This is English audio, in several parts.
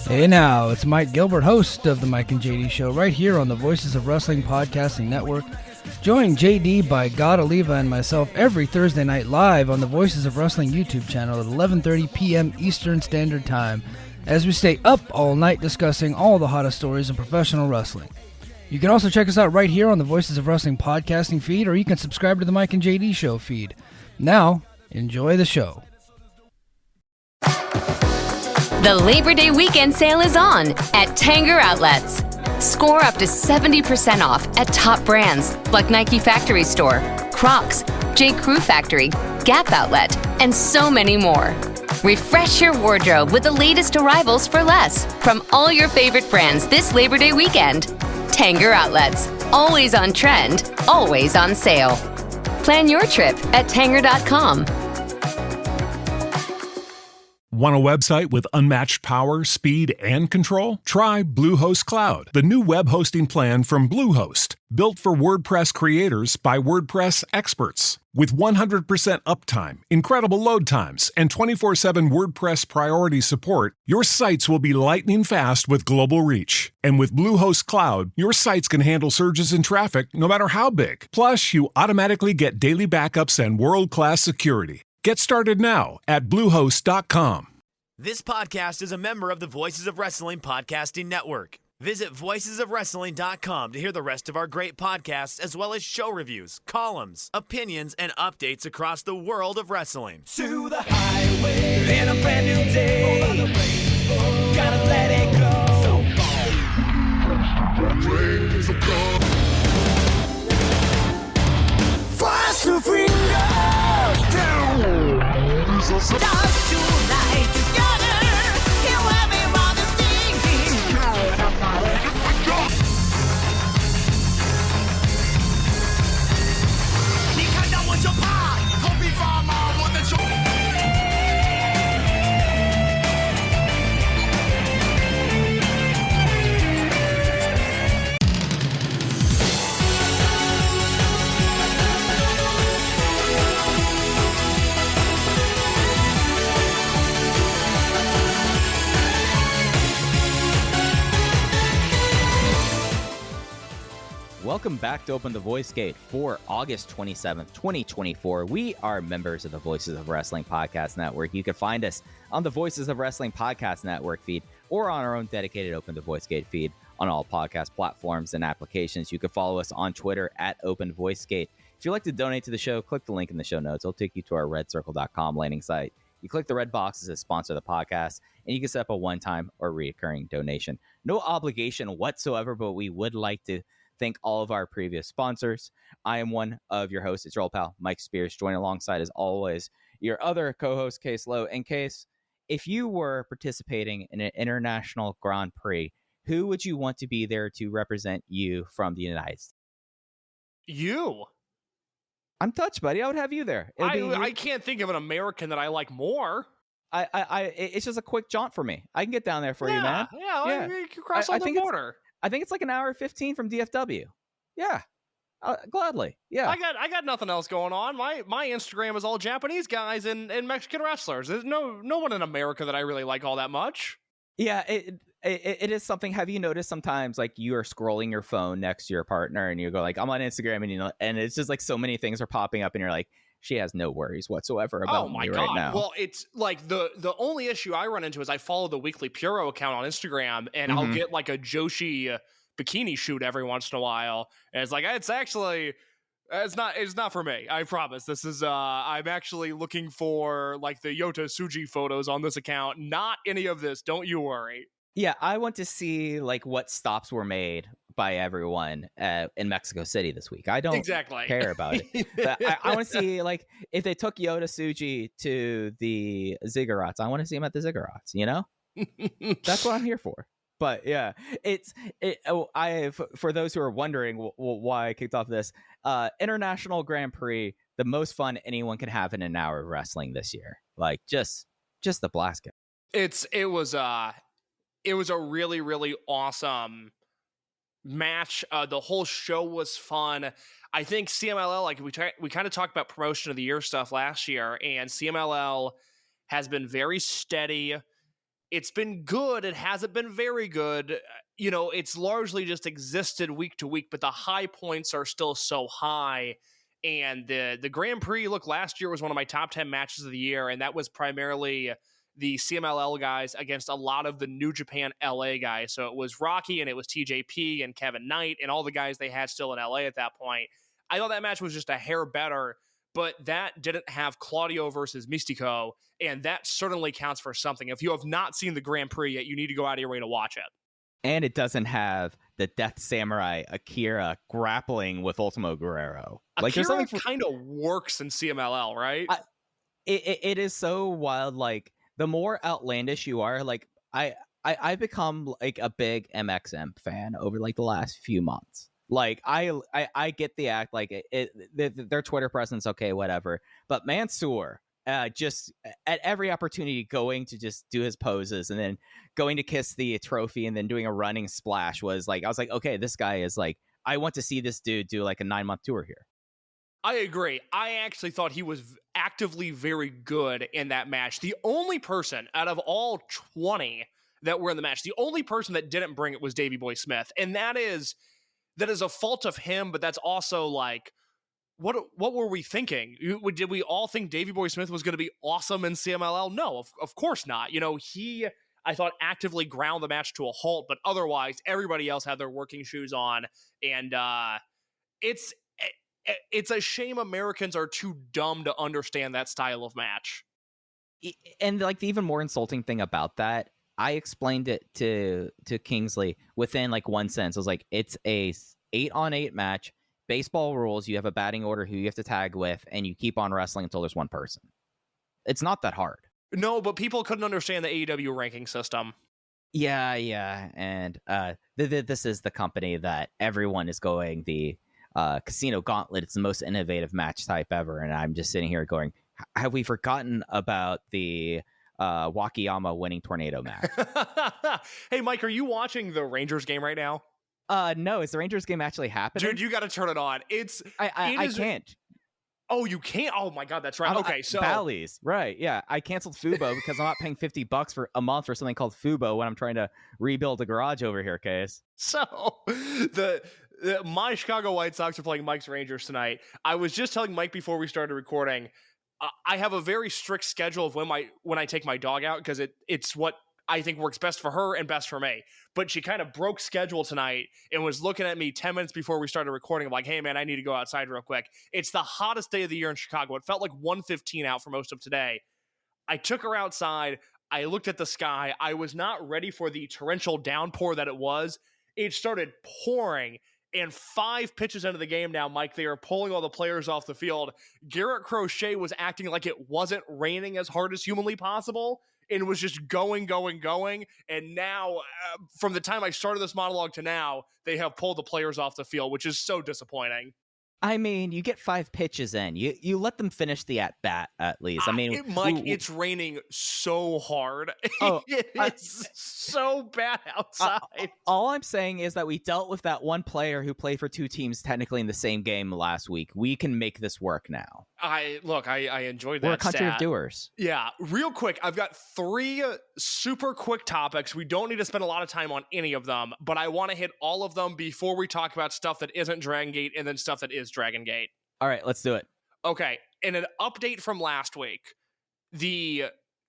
Hey now, it's Mike Gilbert, host of the Mike and JD Show, right here on the Voices of Wrestling Podcasting Network. Join JD by God Oliva and myself every Thursday night live on the Voices of Wrestling YouTube channel at 11:30 p.m. Eastern Standard Time, as we stay up all night discussing all the hottest stories in professional wrestling. You can also check us out right here on the Voices of Wrestling Podcasting feed, or you can subscribe to the Mike and JD Show feed. Now, enjoy the show. The Labor Day weekend sale is on at Tanger Outlets. Score up to 70% off at top brands like Nike Factory Store, Crocs, J. Crew Factory, Gap Outlet, and so many more. Refresh your wardrobe with the latest arrivals for less from all your favorite brands this Labor Day weekend. Tanger Outlets, always on trend, always on sale. Plan your trip at Tanger.com. Want a website with unmatched power, speed, and control? Try Bluehost Cloud, the new web hosting plan from Bluehost, built for WordPress creators by WordPress experts. With 100% uptime, incredible load times, and 24/7 WordPress priority support, your sites will be lightning fast with global reach. And with Bluehost Cloud, your sites can handle surges in traffic no matter how big. Plus, you automatically get daily backups and world-class security. Get started now at Bluehost.com. This podcast is a member of the Voices of Wrestling Podcasting Network. Visit voicesofwrestling.com to hear the rest of our great podcasts, as well as show reviews, columns, opinions, and updates across the world of wrestling. To the highway in a brand new day. Gotta let it go. Fast to freedom. Stars tonight together. Here everybody's singing. 你看到我就怕，头皮发麻，我的手。Welcome back to Open the Voice Gate for August 27th, 2024. We are members of the Voices of Wrestling Podcast Network. You can find us on the Voices of Wrestling Podcast Network feed or on our own dedicated Open the Voice Gate feed on all podcast platforms and applications. You can follow us on Twitter at Open Voice Gate. If you'd like to donate to the show, click the link in the show notes. It'll take you to our redcircle.com landing site. You click the red boxes to sponsor the podcast, and you can set up a one-time or recurring donation. No obligation whatsoever, but we would like to thank all of our previous sponsors. I am one of your hosts. It's your old pal, Mike Spears, joined alongside, as always, your other co-host, Case Lowe. And Case, if you were participating in an international Grand Prix, who would you want to be there to represent you from the United States? You. I'm touched, buddy. I would have you there. I can't think of an American that I like more. It's just a quick jaunt for me. I can get down there for you, man. Yeah. You can cross on the border. I think it's like an hour 15 from DFW. Yeah, gladly. Yeah, I got nothing else going on. My Instagram is all Japanese guys and Mexican wrestlers. There's no one in America that I really like all that much. Yeah, it is something. Have you noticed sometimes like you are scrolling your phone next to your partner and you go like, I'm on Instagram, and it's just like so many things are popping up and you're like, she has no worries whatsoever about me right now. Well, it's like the only issue I run into is I follow the Weekly Puro account on Instagram, and I'll get like a Joshi bikini shoot every once in a while, and it's like it's not for me. I promise. This is I'm actually looking for like the Yota Tsuji photos on this account. Not any of this. Don't you worry. Yeah, I want to see like what stops were made by everyone in Mexico City this week. I don't care about it. But I want to see like if they took Yota Tsuji to the Ziggurats. I want to see him at the Ziggurats. You know, that's what I'm here for. But yeah, for those who are wondering why I kicked off this International Grand Prix, the most fun anyone can have in an hour of wrestling this year. Like just the blast. It was a really, really awesome match. The whole show was fun. I think CMLL, like we kind of talked about promotion of the year stuff last year, and CMLL has been very steady. It's been good. It hasn't been very good. It's largely just existed week to week, but the high points are still so high. And the Grand Prix, look, last year was one of my top 10 matches of the year, and that was primarily the CMLL guys against a lot of the New Japan LA guys. So it was Rocky and it was TJP and Kevin Knight and all the guys they had still in LA at that point. I thought that match was just a hair better, but that didn't have Claudio versus Mystico, and that certainly counts for something. If you have not seen the Grand Prix yet, you need to go out of your way to watch it. And it doesn't have the Death Samurai Akira grappling with Ultimo Guerrero. Like, Akira kind of works in CMLL, right? It is so wild. Like, the more outlandish you are, like, I've become like a big MXM fan over like the last few months. Like, I get the act, like their Twitter presence, okay, whatever. But Mansoor, just at every opportunity going to just do his poses and then going to kiss the trophy and then doing a running splash was like, I was like, okay, this guy is like, I want to see this dude do like a 9-month tour here. I agree. I actually thought he was actively very good in that match. The only person out of all 20 that were in the match, the only person that didn't bring it was Davey Boy Smith. And that is a fault of him, but that's also like, what were we thinking? Did we all think Davey Boy Smith was going to be awesome in CMLL? No, of course not. He, I thought, actively ground the match to a halt, but otherwise, everybody else had their working shoes on. And it's a shame Americans are too dumb to understand that style of match. And like the even more insulting thing about that, I explained it to Kingsley within like one sentence. I was like, it's a 8-on-8 match. Baseball rules, you have a batting order who you have to tag with, and you keep on wrestling until there's one person. It's not that hard. No, but people couldn't understand the AEW ranking system. Yeah. And this is the company that everyone is going the Casino Gauntlet. It's the most innovative match type ever. And I'm just sitting here going, have we forgotten about the Wakayama winning tornado match? Hey, Mike, are you watching the Rangers game right now? No, is the Rangers game actually happening? Dude, you got to turn it on. I can't. Oh, you can't? Oh my God, that's right. Okay, so Bally's, right? Yeah, I canceled Fubo because I'm not paying $50 for a month for something called Fubo when I'm trying to rebuild a garage over here, Case. So my Chicago White Sox are playing Mike's Rangers tonight. I was just telling Mike before we started recording, I have a very strict schedule of when I take my dog out because it's what I think works best for her and best for me. But she kind of broke schedule tonight and was looking at me 10 minutes before we started recording. I'm like, hey, man, I need to go outside real quick. It's the hottest day of the year in Chicago. It felt like 115 out for most of today. I took her outside. I looked at the sky. I was not ready for the torrential downpour that it was. It started pouring. And 5 pitches into the game now, Mike, they are pulling all the players off the field. Garrett Crochet was acting like it wasn't raining as hard as humanly possible and was just going. And now, from the time I started this monologue to now, they have pulled the players off the field, which is so disappointing. I mean, you get 5 pitches in. You let them finish the at-bat, at least. I mean, Mike, it's raining so hard. It's so bad outside. All I'm saying is that we dealt with that one player who played for 2 teams technically in the same game last week. We can make this work now. I enjoyed that. We're a country of doers. Yeah. Real quick, I've got 3 super quick topics. We don't need to spend a lot of time on any of them, but I want to hit all of them before we talk about stuff that isn't Dragongate and then stuff that is Dragongate. All right, let's do it. Okay. In an update from last week, the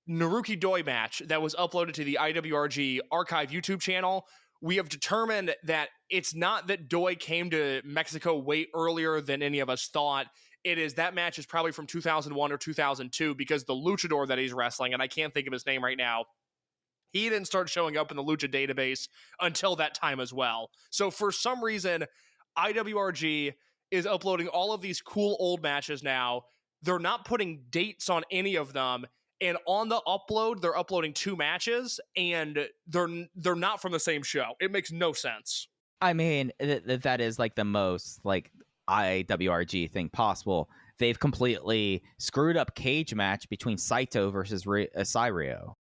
Naruki Doi match that was uploaded to the IWRG archive YouTube channel, we have determined that it's not that Doi came to Mexico way earlier than any of us thought. That match is probably from 2001 or 2002 because the luchador that he's wrestling, and I can't think of his name right now, he didn't start showing up in the Lucha database until that time as well. So for some reason, IWRG is uploading all of these cool old matches now. They're not putting dates on any of them. And on the upload, they're uploading 2 matches, and they're not from the same show. It makes no sense. I mean, that is like the most like IWRG thing possible. They've completely screwed up cage match between Saito versus Cyrio.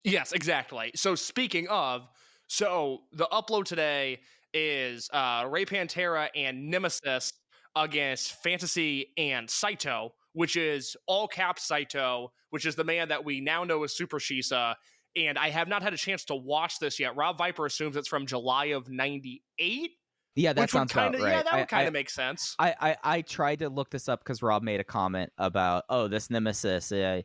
Yes, exactly. So speaking of, the upload today is Ray Pantera and Nemesis against Fantasy and Saito, which is all caps Saito, which is the man that we now know as Super Shisa. And I have not had a chance to watch this yet. Rob Viper assumes it's from July of 98. Yeah, that sounds about right. Yeah, that would kind of make sense. I tried to look this up because Rob made a comment about, this Nemesis. You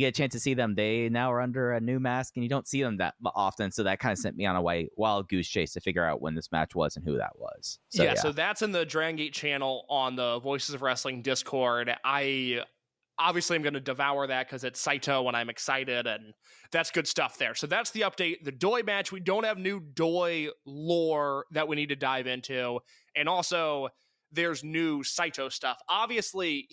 get a chance to see them. They now are under a new mask, and you don't see them that often. So that kind of sent me on a wild goose chase to figure out when this match was and who that was. So, so that's in the Dragongate channel on the Voices of Wrestling Discord. I obviously am going to devour that because it's Saito and I'm excited, and that's good stuff there. So that's the update. The Doi match, we don't have new Doi lore that we need to dive into. And also, there's new Saito stuff. Obviously,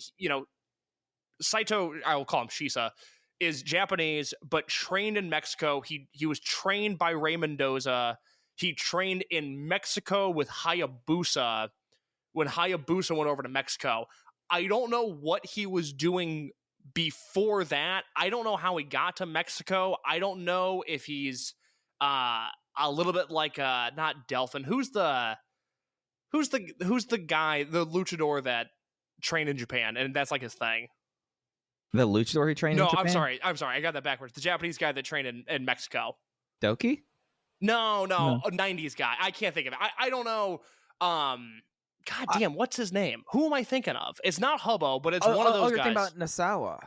Saito, I will call him Shisa, is Japanese, but trained in Mexico. He was trained by Rey Mendoza. He trained in Mexico with Hayabusa when Hayabusa went over to Mexico. I don't know what he was doing before that. I don't know how he got to Mexico. I don't know if he's a little bit like not Delphin. Who's the guy, the luchador that trained in Japan, and that's like his thing. The luchador who trained in Japan? No, I'm sorry. I got that backwards. The Japanese guy that trained in Mexico. Doki? No, a 90s guy. I can't think of it. I don't know. God damn, what's his name? Who am I thinking of? It's not Hubbo, but it's one of those you're guys. thinking about Nasawa.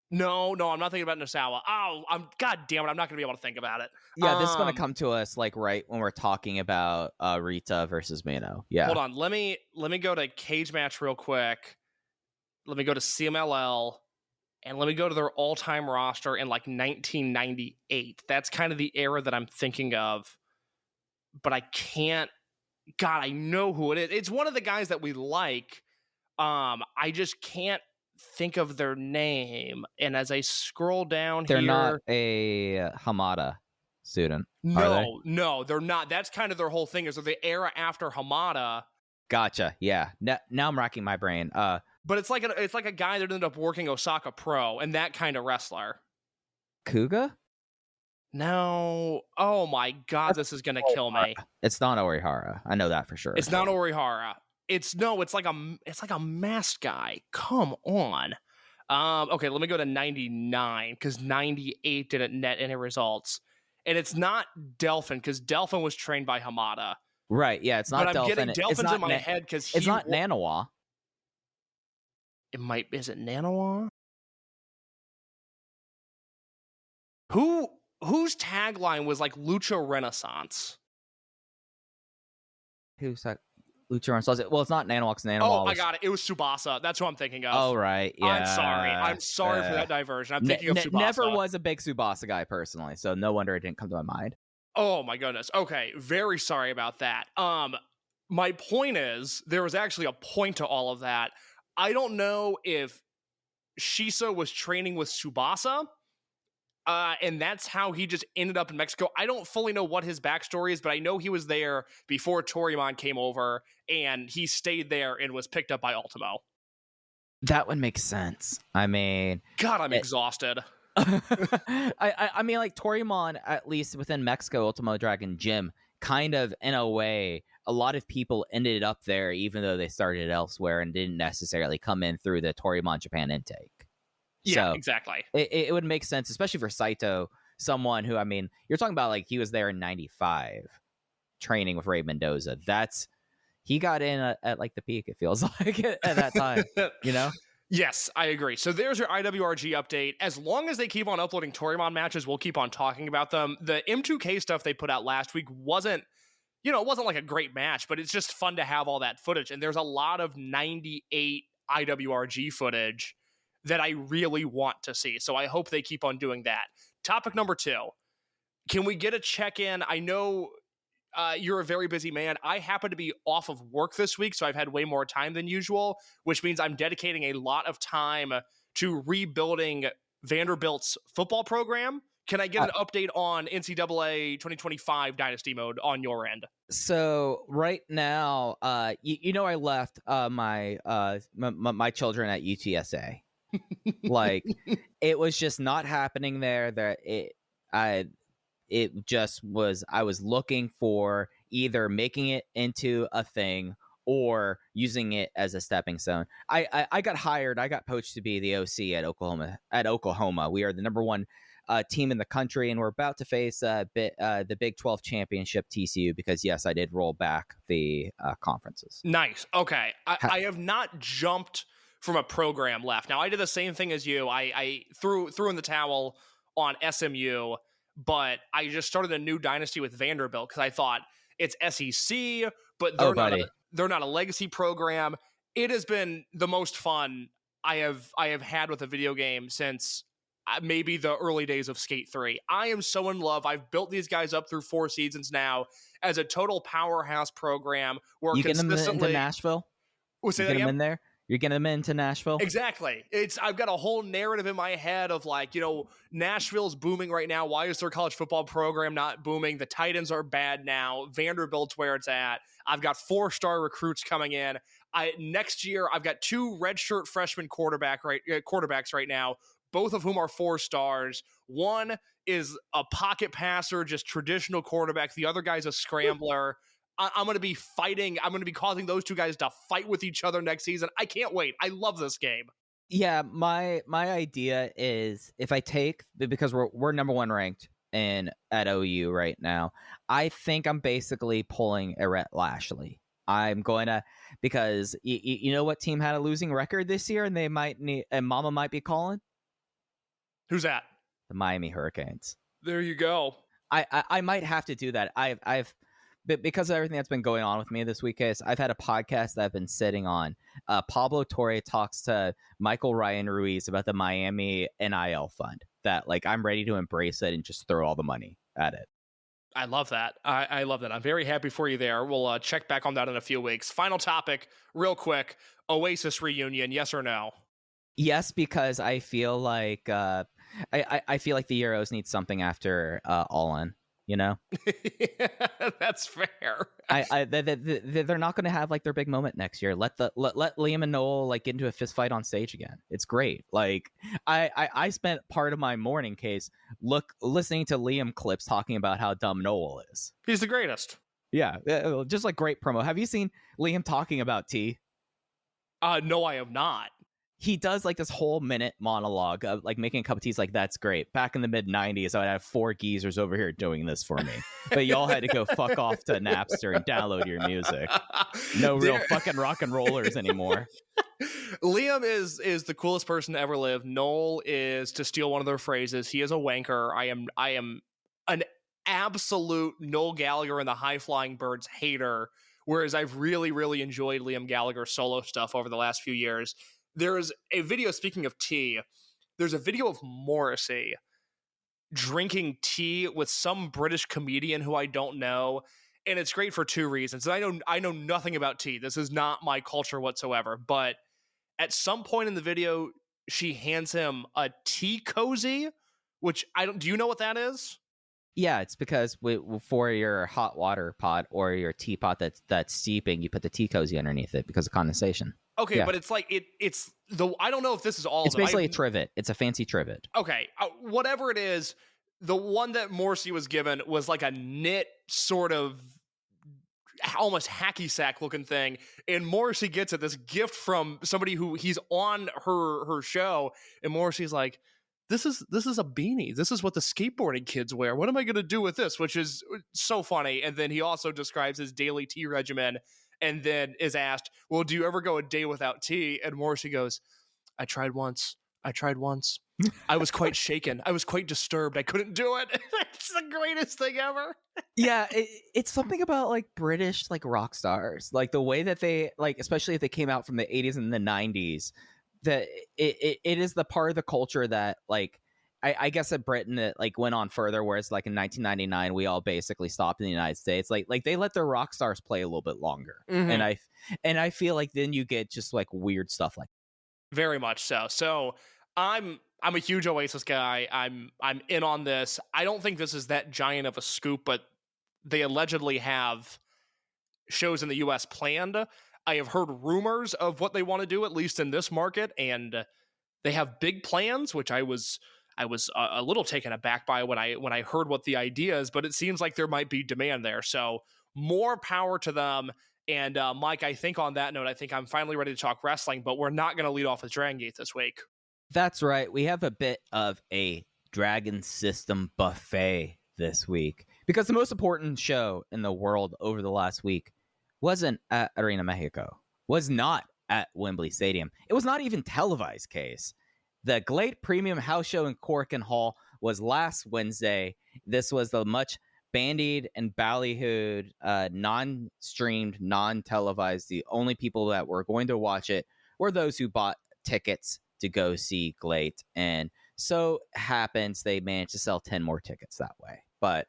No, I'm not thinking about Nasawa. Oh, God damn it, I'm not going to be able to think about it. Yeah, this is going to come to us like right when we're talking about Rita versus Mano. Yeah. Hold on, let me go to Cage Match real quick. Let me go to CMLL, and let me go to their all-time roster in like 1998. That's kind of the era that I'm thinking of, but I can't. God, I know who it is. It's one of the guys that we like. I just can't think of their name. And as I scroll down they're not a Hamada student. No, they're not. That's kind of their whole thing. Is they're the era after Hamada. Gotcha. Yeah. Now I'm racking my brain. But it's like a guy that ended up working Osaka Pro and that kind of wrestler. Kuga? No. Oh my God, this is gonna kill me. It's not Orihara. I know that for sure. It's not Orihara. It's like a masked guy. Come on. Okay, let me go to 99 because 98 didn't net any results. And it's not Delphin because Delphin was trained by Hamada. Right, yeah, it's not but Delphin. I'm getting Delphin's in my head because it's not Nanawa. Is it Nanawa? Whose tagline was like Lucha Renaissance? Who's that? Lucha Renaissance? Well, it's not Nanawa. Oh, I got it. It was Tsubasa. That's who I'm thinking of. Oh, right. Yeah. I'm sorry for that diversion. I'm thinking of Tsubasa. Never was a big Tsubasa guy personally, so no wonder it didn't come to my mind. Oh my goodness. Okay, very sorry about that. My point is there was actually a point to all of that. I don't know if Shisa was training with Tsubasa. And that's how he just ended up in Mexico. I don't fully know what his backstory is, but I know he was there before Toryumon came over, and he stayed there and was picked up by Ultimo. That would make sense. I mean... God, I'm exhausted. I mean, like, Toryumon, at least within Mexico, Ultimo Dragon Gym, kind of, in a way, a lot of people ended up there, even though they started elsewhere and didn't necessarily come in through the Toryumon Japan intake. Yeah, so exactly. It would make sense, especially for Saito, someone who, I mean, you're talking about like he was there in 95 training with Rey Mendoza. He got in at like the peak, it feels like, at that time, you know? Yes, I agree. So there's your IWRG update. As long as they keep on uploading Toryumon matches, we'll keep on talking about them. The M2K stuff they put out last week wasn't like a great match, but it's just fun to have all that footage. And there's a lot of 98 IWRG footage that I really want to see. So I hope they keep on doing that. Topic number 2. Can we get a check-in? I know you're a very busy man. I happen to be off of work this week, so I've had way more time than usual, which means I'm dedicating a lot of time to rebuilding Vanderbilt's football program. Can I get an update on NCAA 2025 Dynasty Mode on your end? So right now, I left my children at UTSA. Like, it was just not happening there. I was looking for either making it into a thing or using it as a stepping stone. I got hired. I got poached to be the OC at Oklahoma. We are the number one team in the country, and we're about to face the Big 12 championship TCU because, yes, I did roll back the conferences. Nice. Okay. I have not jumped from a program left. Now, I did the same thing as you. I threw in the towel on SMU, but I just started a new dynasty with Vanderbilt because I thought it's SEC, but they're not a legacy program. It has been the most fun I have had with a video game since maybe the early days of Skate 3. I am so in love. I've built these guys up through 4 seasons now as a total powerhouse program. Where you get them into Nashville? Say you get them in there? You're getting them into Nashville? Exactly. I've got a whole narrative in my head of like, Nashville's booming right now. Why is their college football program not booming? The Titans are bad now. Vanderbilt's where it's at. I've got 4-star recruits coming in. Next year, I've got 2 redshirt freshman quarterbacks right now, both of whom are 4 stars. One is a pocket passer, just traditional quarterback. The other guy's a scrambler. I'm going to be fighting. I'm going to be causing those 2 guys to fight with each other next season. I can't wait. I love this game. Yeah, my idea is if I take, because we're number 1 ranked at OU right now, I think I'm basically pulling a Rhett Lashley. I'm going to, because you know what team had a losing record this year, and they might need, and Mama might be calling? Who's that? The Miami Hurricanes. There you go. I might have to do that. I've because of everything that's been going on with me this week, I've had a podcast that I've been sitting on. Pablo Torre talks to Michael Ryan Ruiz about the Miami NIL fund. That I'm ready to embrace it and just throw all the money at it. I love that. I love that. I'm very happy for you there. We'll check back on that in a few weeks. Final topic, real quick. Oasis reunion, yes or no? Yes, because I feel like I feel like the Euros need something after All In. That's fair. They're not going to have their big moment next year. Let Liam and Noel get into a fist fight on stage again. It's great. I spent part of my morning listening to Liam clips talking about how dumb Noel is. He's the greatest. Yeah, just great promo. Have you seen Liam talking about tea? No, I have not. He does this whole minute monologue of making a cup of tea. That's great. Back in the mid 90s, I would have 4 geezers over here doing this for me. But y'all had to go fuck off to Napster and download your music. No real fucking rock and rollers anymore. Liam is the coolest person to ever live. Noel is, to steal one of their phrases, he is a wanker. I am an absolute Noel Gallagher and the High Flying Birds hater, whereas I've really, really enjoyed Liam Gallagher's solo stuff over the last few years. There's a video, speaking of tea, there's a video of Morrissey drinking tea with some British comedian who I don't know, and it's great for 2 reasons. And I know nothing about tea. This is not my culture whatsoever, but at some point in the video, she hands him a tea cozy, which do you know what that is? Yeah, it's because for your hot water pot or your teapot that's steeping, you put the tea cozy underneath it because of condensation. Okay, yeah. But it's it's the, I don't know if this is all it's of them. Basically a trivet. It's a fancy trivet. Okay, whatever it is, the one that Morrissey was given was a knit sort of almost hacky sack looking thing, and Morrissey gets it, this gift from somebody who he's on her show, and Morrissey's like, This is a beanie. This is what the skateboarding kids wear. What am I going to do with this? Which is so funny. And then he also describes his daily tea regimen and then is asked, well, do you ever go a day without tea? And Morrissey goes, I tried once. I was quite shaken. I was quite disturbed. I couldn't do it. It's the greatest thing ever. Yeah, it's something about British rock stars. The way that they especially if they came out from the 80s and the 90s, that it is the part of the culture that I guess at Britain it went on further, whereas in 1999 we all basically stopped in the United States. They let their rock stars play a little bit longer. Mm-hmm. And I feel then you get just weird stuff very much so. So I'm a huge Oasis guy. I'm in on this. I don't think this is that giant of a scoop, but they allegedly have shows in the US planned. I have heard rumors of what they want to do, at least in this market, and they have big plans, which I was a little taken aback by when I heard what the idea is, but it seems like there might be demand there. So more power to them. And Mike, I think on that note, I think I'm finally ready to talk wrestling, but we're not going to lead off with Dragongate this week. That's right. We have a bit of a Dragon System buffet this week because the most important show in the world over the last week wasn't at Arena Mexico, was not at Wembley Stadium. It was not even televised, Case. The GLEAT Premium House Show in Cork and Hall was last Wednesday. This was the much bandied and ballyhooed, non-streamed, non-televised. The only people that were going to watch it were those who bought tickets to go see GLEAT. And so happens they managed to sell 10 more tickets that way. But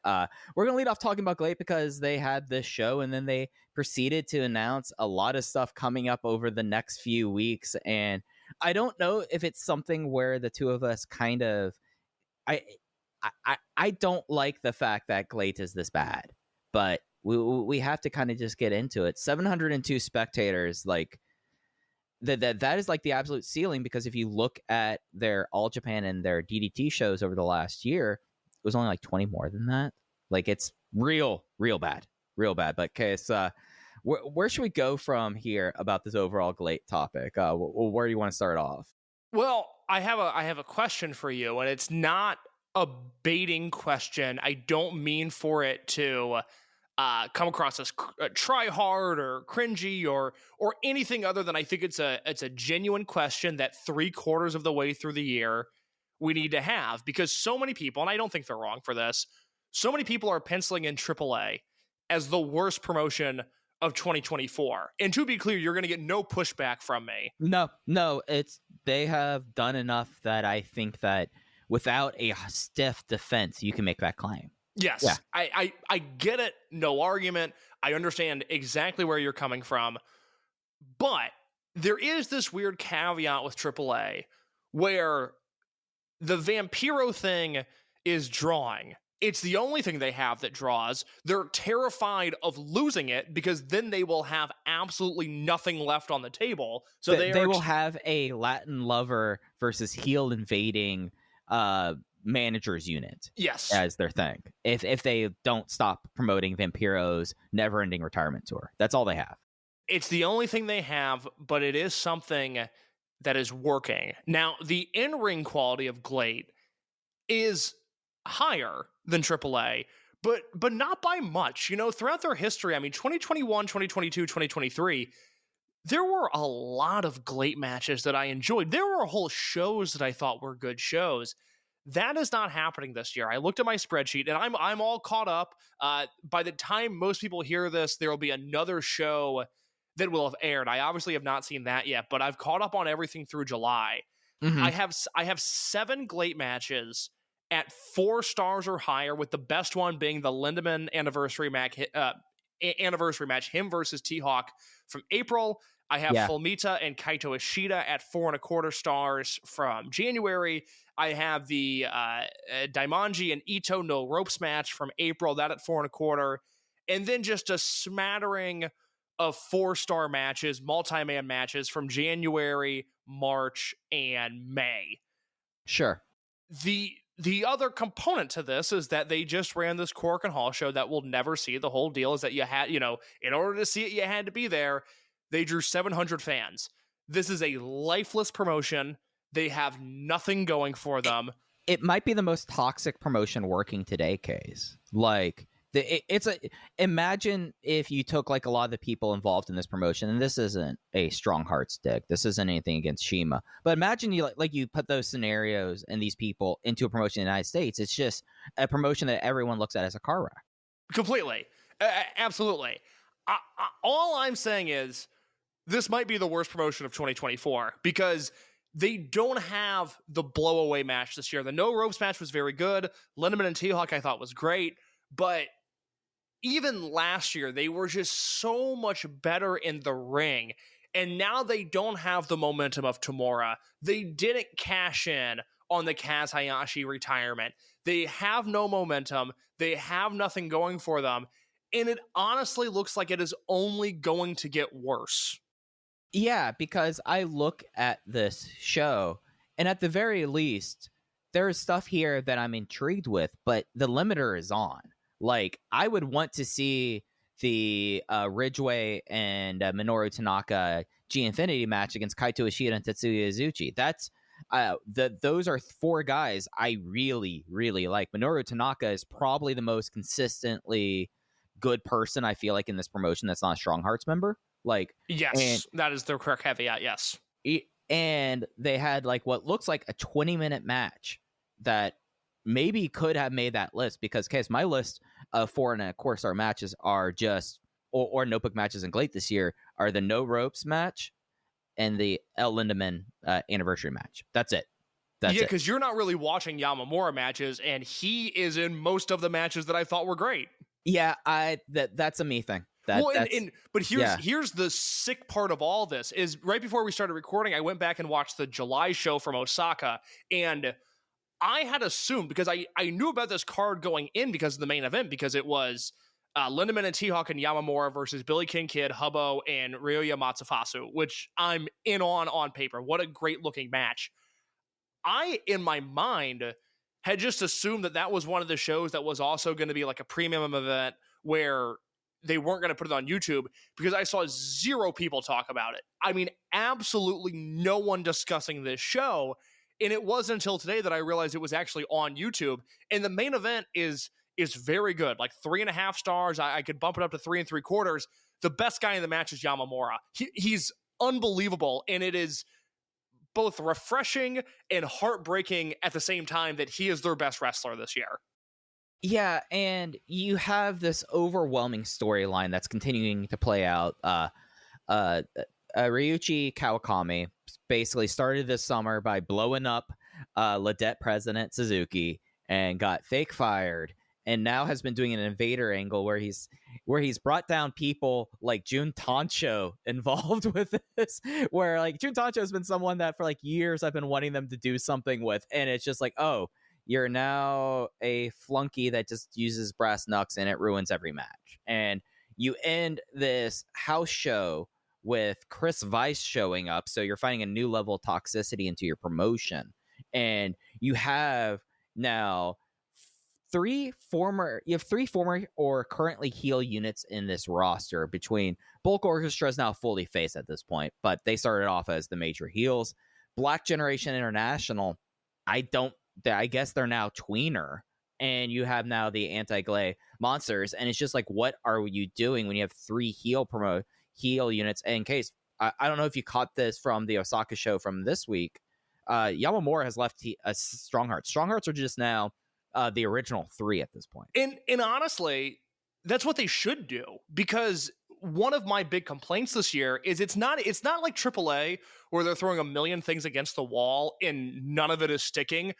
we're going to lead off talking about GLEAT because they had this show and then they proceeded to announce a lot of stuff coming up over the next few weeks. And I don't know if it's something where the two of us kind of... I don't like the fact that GLEAT is this bad, but we have to kind of just get into it. 702 spectators, like that is like the absolute ceiling, because if you look at their All Japan and their DDT shows over the last year, it was only like 20 more than that. Like, it's real bad. But Case, where should we go from here about this overall GLEAT topic? Where do you want to start off? Well, I have a question for you, and it's not a baiting question. I don't mean for it to come across as try hard or cringy or anything other than I think it's a genuine question that 3/4 of the way through the year we need to have, because so many people, and I don't think they're wrong for this, so many people are penciling in AAA as the worst promotion of 2024. And to be clear, you're going to get no pushback from me. No, they have done enough that I think that without a stiff defense, you can make that claim. Yes, yeah. I get it. No argument. I understand exactly where you're coming from. But there is this weird caveat with AAA where the Vampiro thing is drawing. It's the only thing they have that draws. They're terrified of losing it because then they will have absolutely nothing left on the table. So they will have a Latin lover versus heel invading managers unit, yes, as their thing. If they don't stop promoting Vampiro's never-ending retirement tour, that's all they have. It's the only thing they have, but it is something that is working. Now, the in-ring quality of GLEAT is higher than AAA, but not by much. You know, throughout their history, I mean, 2021, 2022, 2023, there were a lot of GLEAT matches that I enjoyed. There were whole shows that I thought were good shows. That is not happening this year. I looked at my spreadsheet, and I'm all caught up. By the time most people hear this, there will be another show that will have aired. I obviously have not seen that yet, but I've caught up on everything through July. Mm-hmm. I have 7 GLEAT matches at 4 stars or higher, with the best one being the Lindemann anniversary match, him versus T-Hawk from April. I have Fulmita and Kaito Ishida at 4.25 stars from January. I have the Daimonji and Ito no ropes match from April, that at 4.25. And then just a smattering of 4-star matches, multi-man matches from January, March, and May. Sure. The other component to this is that they just ran this Cork and Hall show that we'll never see. The whole deal is that you had, in order to see it, you had to be there. They drew 700 fans. This is a lifeless promotion. They have nothing going for them. It might be the most toxic promotion working today, Case. Like, imagine if you took like a lot of the people involved in this promotion, and this isn't a strong heart stick. This isn't anything against Shima, but imagine you you put those scenarios and these people into a promotion in the United States. It's just a promotion that everyone looks at as a car wreck. Completely. Absolutely. All I'm saying is this might be the worst promotion of 2024 because they don't have the blow-away match this year. The no ropes match was very good. Lindemann and T-Hawk I thought was great, but even last year, they were just so much better in the ring. And now they don't have the momentum of Tamura. They didn't cash in on the Kaz Hayashi retirement. They have no momentum. They have nothing going for them. And it honestly looks like it is only going to get worse. Yeah, because I look at this show, and at the very least, there is stuff here that I'm intrigued with, but the limiter is on. Like, I would want to see the Ridgeway and Minoru Tanaka G Infinity match against Kaito Ishida and Tetsuya Izuchi. That's those are 4 guys I really, really like. Minoru Tanaka is probably the most consistently good person I feel like in this promotion that's not a Strong Hearts member. Like, yes, that is the correct caveat. Yes, and they had like what looks like a 20-minute match that maybe could have made that list, because case my list of 4.25 star matches are just or notebook matches in GLEAT this year are the No Ropes match and the El Lindemann anniversary match. That's it. That's yeah, it. because you're not really watching Yamamura matches, and he is in most of the matches that I thought were great. Yeah, that's a me thing. But here's the sick part of all this is right before we started recording, I went back and watched the July show from Osaka, and I had assumed, because I knew about this card going in because of the main event, because it was Lindemann and T-Hawk and Yamamura versus Billy King Kid, Hubbo, and Ryoya Matsufasu, which I'm in on paper. What a great looking match. I, in my mind, had just assumed that was one of the shows that was also going to be like a premium event where they weren't going to put it on YouTube, because I saw 0 people talk about it. I mean, absolutely no one discussing this show. And it wasn't until today that I realized it was actually on YouTube. And the main event is very good, like 3.5 stars. I could bump it up to 3 3/4. The best guy in the match is Yamamura. He's unbelievable. And it is both refreshing and heartbreaking at the same time that he is their best wrestler this year. Yeah, and you have this overwhelming storyline that's continuing to play out. Ryuichi Kawakami basically started this summer by blowing up Ladette president Suzuki and got fake fired, and now has been doing an invader angle where he's brought down people like Jun Tancho involved with this, where like Jun Tancho has been someone that for like years I've been wanting them to do something with, and it's just like, oh, you're now a flunky that just uses brass knucks and it ruins every match. And you end this house show with Chris Weiss showing up, so you're finding a new level of toxicity into your promotion. And you have now 3 former or currently heel units in this roster. Between Bulk Orchestra is now fully face at this point, but they started off as the major heels. Black Generation International, I guess they're now tweener, and you have now the anti-Glay monsters, and it's just like, what are you doing when you have 3 heel units? And in case I don't know if you caught this from the Osaka show from this week, Yamamura has left Strong Hearts. Strong Hearts are just now the original 3 at this point. And honestly, that's what they should do, because one of my big complaints this year is it's not like AAA where they're throwing a million things against the wall and none of it is sticking.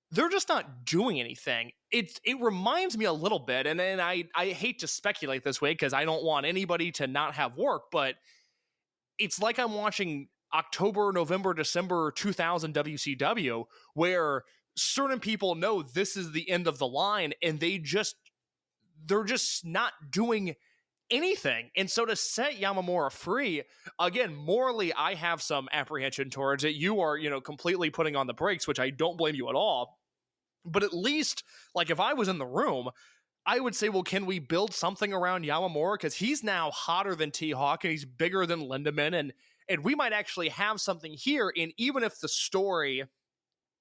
They're just not doing anything. It reminds me a little bit, and then I hate to speculate this way because I don't want anybody to not have work, but it's like I'm watching October, November, December 2000 WCW, where certain people know this is the end of the line, and they're just not doing anything. And so to set Yamamura free, again, morally, I have some apprehension towards it. You are, completely putting on the brakes, which I don't blame you at all. But at least, like, if I was in the room, I would say, well, can we build something around Yamamura? Because he's now hotter than T-Hawk, and he's bigger than Lindemann, and we might actually have something here. And even if the story,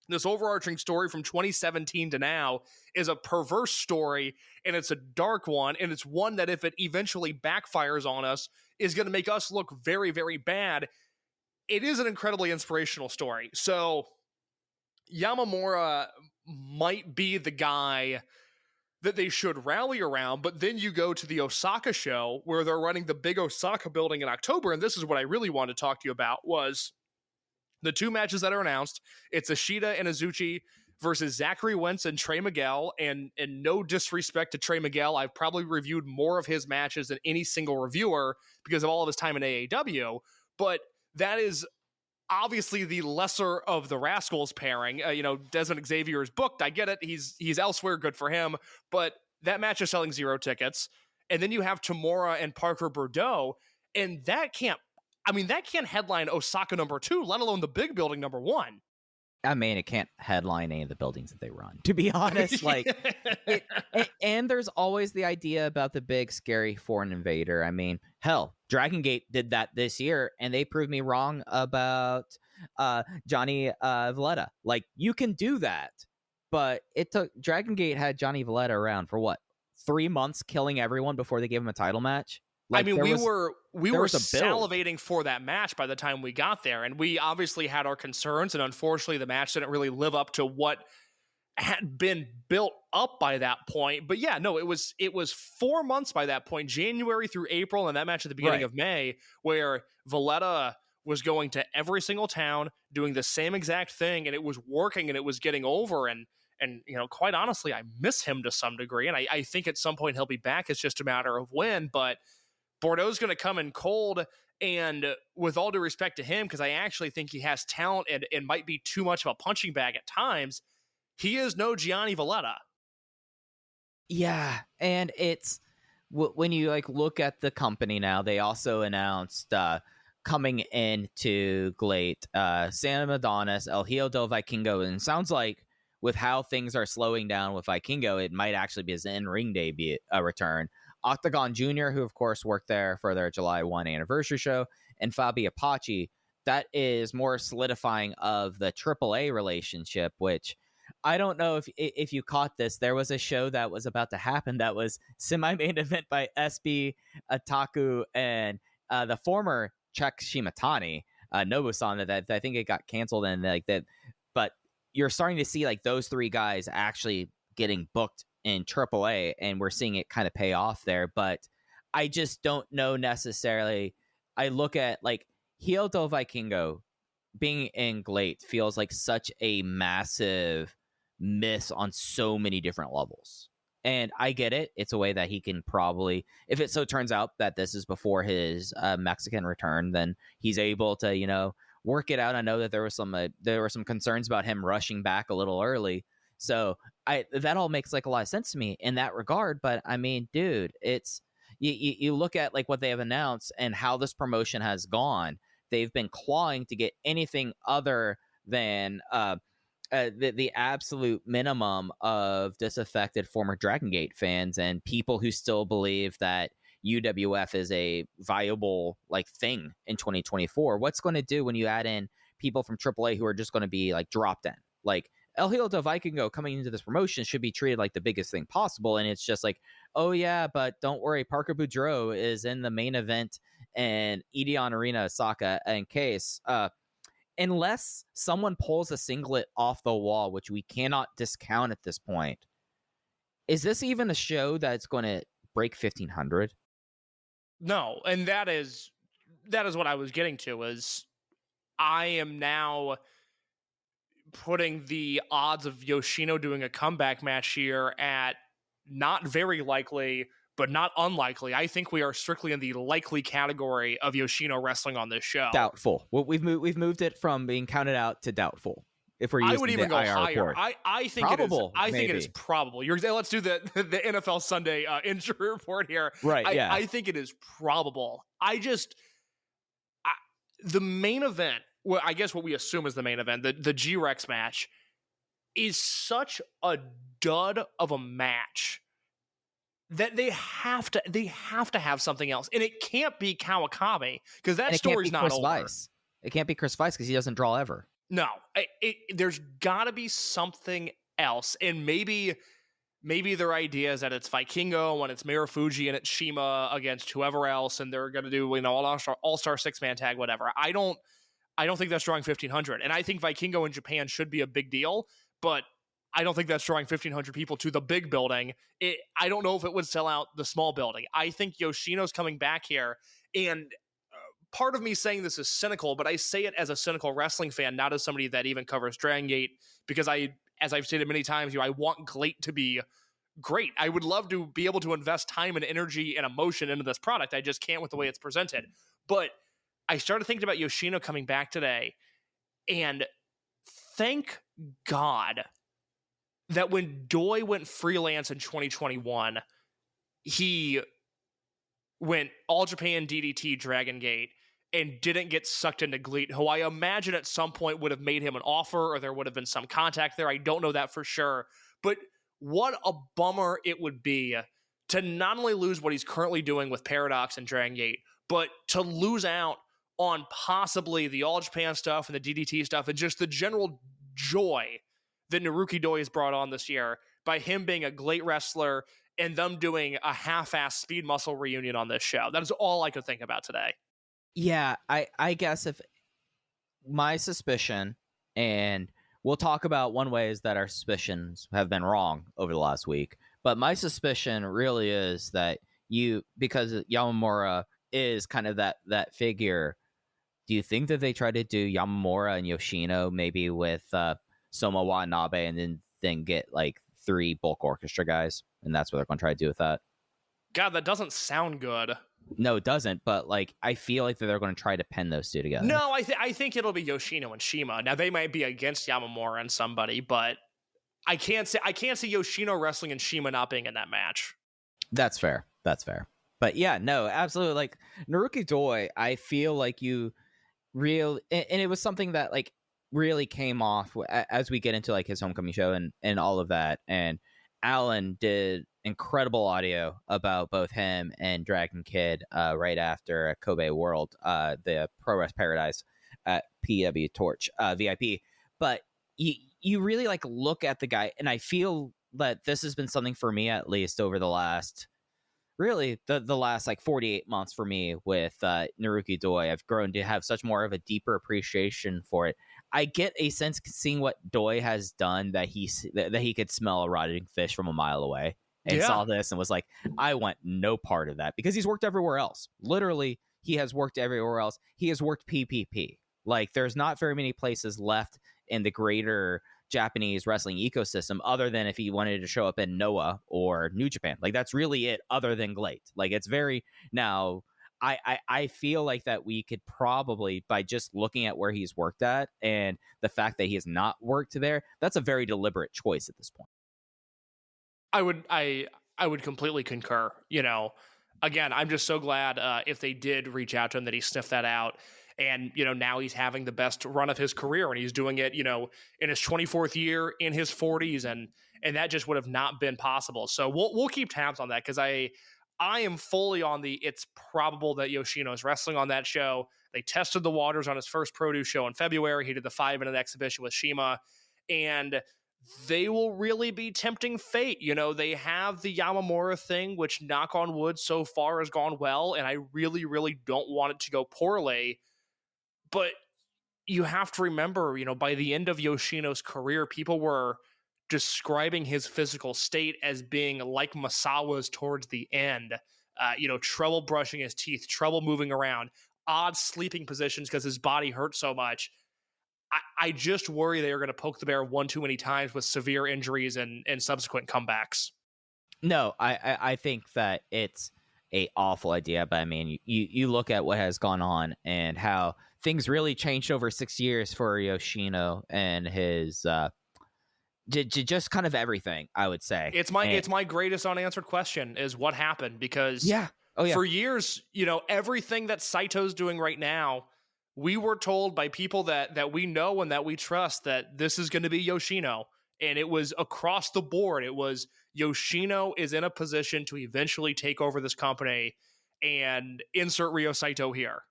this overarching story from 2017 to now, is a perverse story, and it's a dark one, and it's one that if it eventually backfires on us, is going to make us look very, very bad, it is an incredibly inspirational story. So Yamamura might be the guy that they should rally around, but then you go to the Osaka show where they're running the big Osaka building in October, and this is what I really wanted to talk to you about, was the 2 matches that are announced. It's Ishida and Izuchi versus Zachary Wentz and Trey Miguel, and no disrespect to Trey Miguel, I've probably reviewed more of his matches than any single reviewer because of all of his time in AAW, but that is obviously the lesser of the Rascals pairing. Desmond Xavier is booked. I get it. He's elsewhere. Good for him. But that match is selling 0 tickets. And then you have Tamura and Parker Bordeaux. And that can't headline Osaka number 2, let alone the big building number 1. I mean, it can't headline any of the buildings that they run, to be honest. And there's always the idea about the big, scary foreign invader. I mean, hell, Dragongate did that this year, and they proved me wrong about Johnny Valletta. Like, you can do that, but Dragongate had Johnny Valletta around for what, 3 months, killing everyone before they gave him a title match. Like, I mean, we were salivating for that match by the time we got there, and we obviously had our concerns, and unfortunately the match didn't really live up to what had been built up by that point. But yeah, no, it was 4 months by that point, January through April, and that match at the beginning of May, where Valletta was going to every single town, doing the same exact thing, and it was working, and it was getting over, and you know, quite honestly, I miss him to some degree, and I think at some point he'll be back. It's just a matter of when, but Bordeaux's going to come in cold, and with all due respect to him, because I actually think he has talent and might be too much of a punching bag at times, he is no Gianni Valletta. Yeah, and it's when you like look at the company now, they also announced coming into GLEAT, Sam Adonis, El Hijo del Vikingo, and it sounds like with how things are slowing down with Vikingo, it might actually be his in-ring debut return. Octagon Jr., who of course worked there for their July 1 anniversary show, and Fabi Apache. That is more solidifying of the AAA relationship, which I don't know if you caught this. There was a show that was about to happen that was semi-main event by SB, Ataku, and the former Czech Shimatani, Nobusan, that I think it got canceled and like that. But you're starting to see like those three guys actually getting booked in AAA, and we're seeing it kind of pay off there. But I just don't know necessarily. I look at like Hijo del Vikingo being in GLEAT feels like such a massive miss on so many different levels. And I get it. It's a way that he can probably, if it so turns out that this is before his Mexican return, then he's able to, you know, work it out. I know that there were some concerns about him rushing back a little early. So that all makes like a lot of sense to me in that regard. But I mean, dude, it's you look at like what they have announced and how this promotion has gone. They've been clawing to get anything other than the absolute minimum of disaffected former Dragongate fans and people who still believe that UWF is a viable like thing in 2024. What's going to do when you add in people from AAA who are just going to be like dropped in? Like El Hijo del Vikingo coming into this promotion should be treated like the biggest thing possible, and it's just like, oh yeah, but don't worry, Parker Boudreaux is in the main event and Edion Arena Osaka in case. Unless someone pulls a singlet off the wall, which we cannot discount at this point, is this even a show that's going to break 1,500? No, and that is what I was getting to. Is I am now putting the odds of Yoshino doing a comeback match here at not very likely, but not unlikely. I think we are strictly in the likely category of Yoshino wrestling on this show. Doubtful. Well, we've moved it from being counted out to doubtful. If we're using I would even go IR higher. report. I think probable, it is. I think it is probable. Let's do the NFL Sunday injury report here. Right. Yeah. I think it is probable. The main event. Well, I guess what we assume is the main event, the G-Rex match, is such a dud of a match that they have to have something else, and it can't be Kawakami because that story's not over. Weiss. It can't be Chris Weiss because he doesn't draw ever. No, there's got to be something else, and maybe their idea is that it's Vikingo and it's Marufuji and it's Shima against whoever else, and they're gonna do all-star six-man tag, whatever. I don't think that's drawing 1,500, and I think Vikingo in Japan should be a big deal, but I don't think that's drawing 1,500 people to the big building. I don't know if it would sell out the small building. I think Yoshino's coming back here, and part of me saying this is cynical, but I say it as a cynical wrestling fan, not as somebody that even covers Dragongate, because as I've stated many times, I want GLEAT to be great. I would love to be able to invest time and energy and emotion into this product. I just can't with the way it's presented. But I started thinking about Yoshino coming back today, and thank God that when Doi went freelance in 2021, he went All Japan, DDT, Dragongate, and didn't get sucked into GLEAT, who I imagine at some point would have made him an offer or there would have been some contact there. I don't know that for sure. But what a bummer it would be to not only lose what he's currently doing with Paradox and Dragongate, but to lose out on possibly the All Japan stuff and the DDT stuff and just the general joy that Naruki Doi has brought on this year by him being a GLEAT wrestler and them doing a half-ass Speed Muscle reunion on this show. That is all I could think about today. Yeah, I guess if my suspicion, and we'll talk about one way is that our suspicions have been wrong over the last week, but my suspicion really is that because Yamamura is kind of that figure, do you think that they try to do Yamamura and Yoshino maybe with Soma Watanabe and then get like 3 bulk orchestra guys, and that's what they're going to try to do with that? God, that doesn't sound good. No, it doesn't, but like I feel like that they're going to try to pen those two together. No, I think it'll be Yoshino and Shima. Now they might be against Yamamura and somebody, but I can't see Yoshino wrestling and Shima not being in that match. That's fair. But yeah, no, absolutely. Like Naruki Doi, I feel like and it was something that like really came off as we get into like his homecoming show and all of that. And Alan did incredible audio about both him and Dragon Kid right after Kobe World, the Pro Wrest Paradise at PW Torch VIP. But you really like look at the guy, and I feel that this has been something for me at least over the last really the last like 48 months for me with Naruki Doi. I've grown to have such more of a deeper appreciation for it. I get a sense seeing what Doi has done that he could smell a rotting fish from a mile away and saw this and was like, I want no part of that, because he's worked everywhere else. Literally, he has worked everywhere else. He has worked PPP. Like, there's not very many places left in the greater Japanese wrestling ecosystem other than if he wanted to show up in Noah or New Japan. Like, that's really it, other than GLEAT. Like, it's very now. I feel like that we could probably, by just looking at where he's worked at and the fact that he has not worked there, that's a very deliberate choice at this point. I would completely concur. You know, again, I'm just so glad if they did reach out to him that he sniffed that out. And, you know, now he's having the best run of his career, and he's doing it, you know, in his 24th year, in his 40s, and that just would have not been possible. So we'll keep tabs on that, because I am fully on it's probable that Yoshino is wrestling on that show. They tested the waters on his first produce show in February. He did the 5-minute exhibition with Shima, and they will really be tempting fate. You know, they have the Yamamura thing, which, knock on wood, so far has gone well, and I really, really don't want it to go poorly. But you have to remember, you know, by the end of Yoshino's career, people were describing his physical state as being like Masawa's towards the end. You know, trouble brushing his teeth, trouble moving around, odd sleeping positions because his body hurt so much. I just worry they are going to poke the bear one too many times with severe injuries and subsequent comebacks. No, I think that it's a awful idea, but I mean, you look at what has gone on and how things really changed over 6 years for Yoshino and his just kind of everything. I would say it's my greatest unanswered question is what happened, because for years, you know, everything that Saito's doing right now, we were told by people that we know and that we trust that this is going to be Yoshino. And it was across the board. It was Yoshino is in a position to eventually take over this company, and insert Ryo Saito here.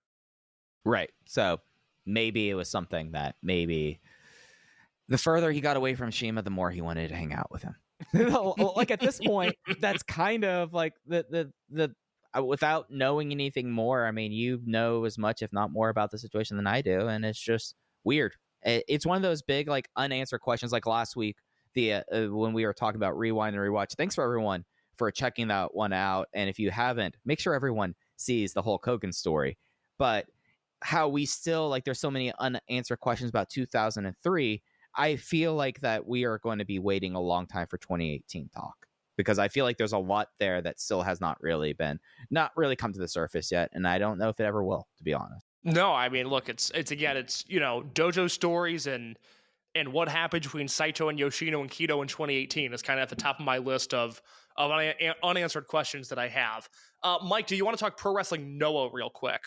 Right. So maybe it was something that maybe the further he got away from Shima, the more he wanted to hang out with him. Like at this point, that's kind of like the without knowing anything more. I mean, you know as much, if not more, about the situation than I do, and it's just weird. It's one of those big like unanswered questions. Like last week, when we were talking about Rewind and Rewatch. Thanks for everyone for checking that one out. And if you haven't, make sure everyone sees the Hulk Hogan story. But how we still like, there's so many unanswered questions about 2003. I feel like that we are going to be waiting a long time for 2018 talk, because I feel like there's a lot there that still has not really come to the surface yet. And I don't know if it ever will, to be honest. No, I mean, look, it's you know, dojo stories and what happened between Saito and Yoshino and Kido in 2018 is kind of at the top of my list of unanswered questions that I have. Mike, do you want to talk Pro Wrestling Noah real quick?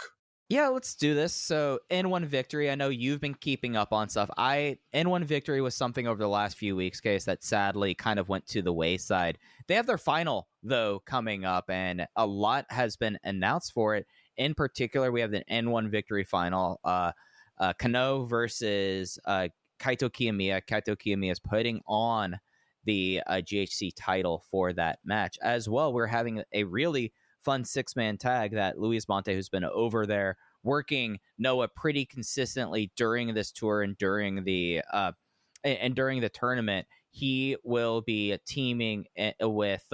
Yeah, let's do this. So, N1 Victory, I know you've been keeping up on stuff. N1 Victory was something over the last few weeks, Case, that sadly kind of went to the wayside. They have their final, though, coming up, and a lot has been announced for it. In particular, we have the N1 Victory final, Kano versus Kaito Kiyomiya. Kaito Kiyomiya is putting on the GHC title for that match. As well, we're having a really fun 6-man tag that Luis Monte, who's been over there working Noah pretty consistently during this tour and during the tournament, he will be teaming with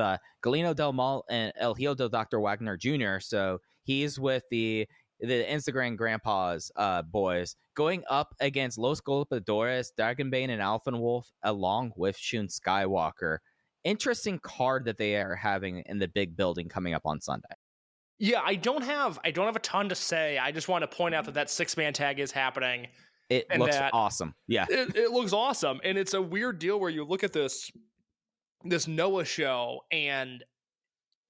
Galeno Del Mal and El Hijo del Dr. Wagner Jr. So he's with the Instagram Grandpa's boys going up against Los Golpeadores, Dragonbane, and Alphen along with Shun Skywalker. Interesting card that they are having in the big building coming up on Sunday. Yeah, I don't have a ton to say. I just want to point out that 6-man tag is happening. It looks awesome. Yeah, it looks awesome, and it's a weird deal where you look at this Noah show, and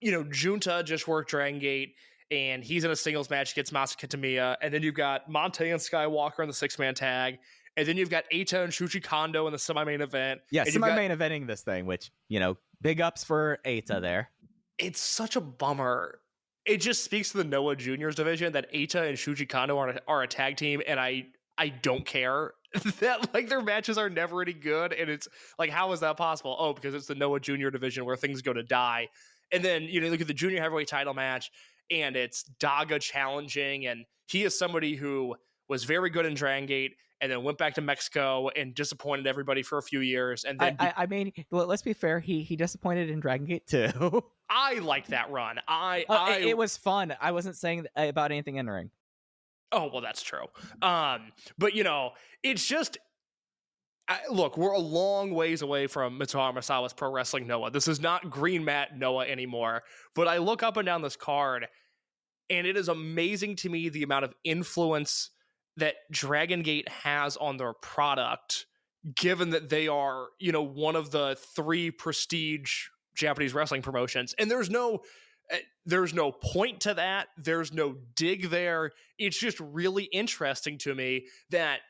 Junta just worked Dragongate, and he's in a singles match against Masaki Kitamiya, and then you've got Monte and Skywalker in the 6-man tag. And then you've got Eita and Shuji Kondo in the semi-main event. Yeah, semi-main eventing this thing, which, big ups for Eita there. It's such a bummer. It just speaks to the Noah Juniors division that Eita and Shuji Kondo are a tag team, and I don't care that their matches are never any good. And it's how is that possible? Oh, because it's the Noah Junior division where things go to die. And then look at the junior heavyweight title match, and it's Daga challenging, and he is somebody who was very good in Dragongate, and then went back to Mexico and disappointed everybody for a few years. And then I mean, let's be fair, he disappointed in Dragongate too. I liked that run. It was fun. I wasn't saying about anything in ring. Oh, well, that's true. But it's just look, we're a long ways away from Mitsuharu Misawa's Pro Wrestling Noah. This is not Green Mat Noah anymore. But I look up and down this card, and it is amazing to me the amount of influence that Dragongate has on their product, given that they are, one of the 3 prestige Japanese wrestling promotions. And there's no point to that. There's no dig there. It's just really interesting to me that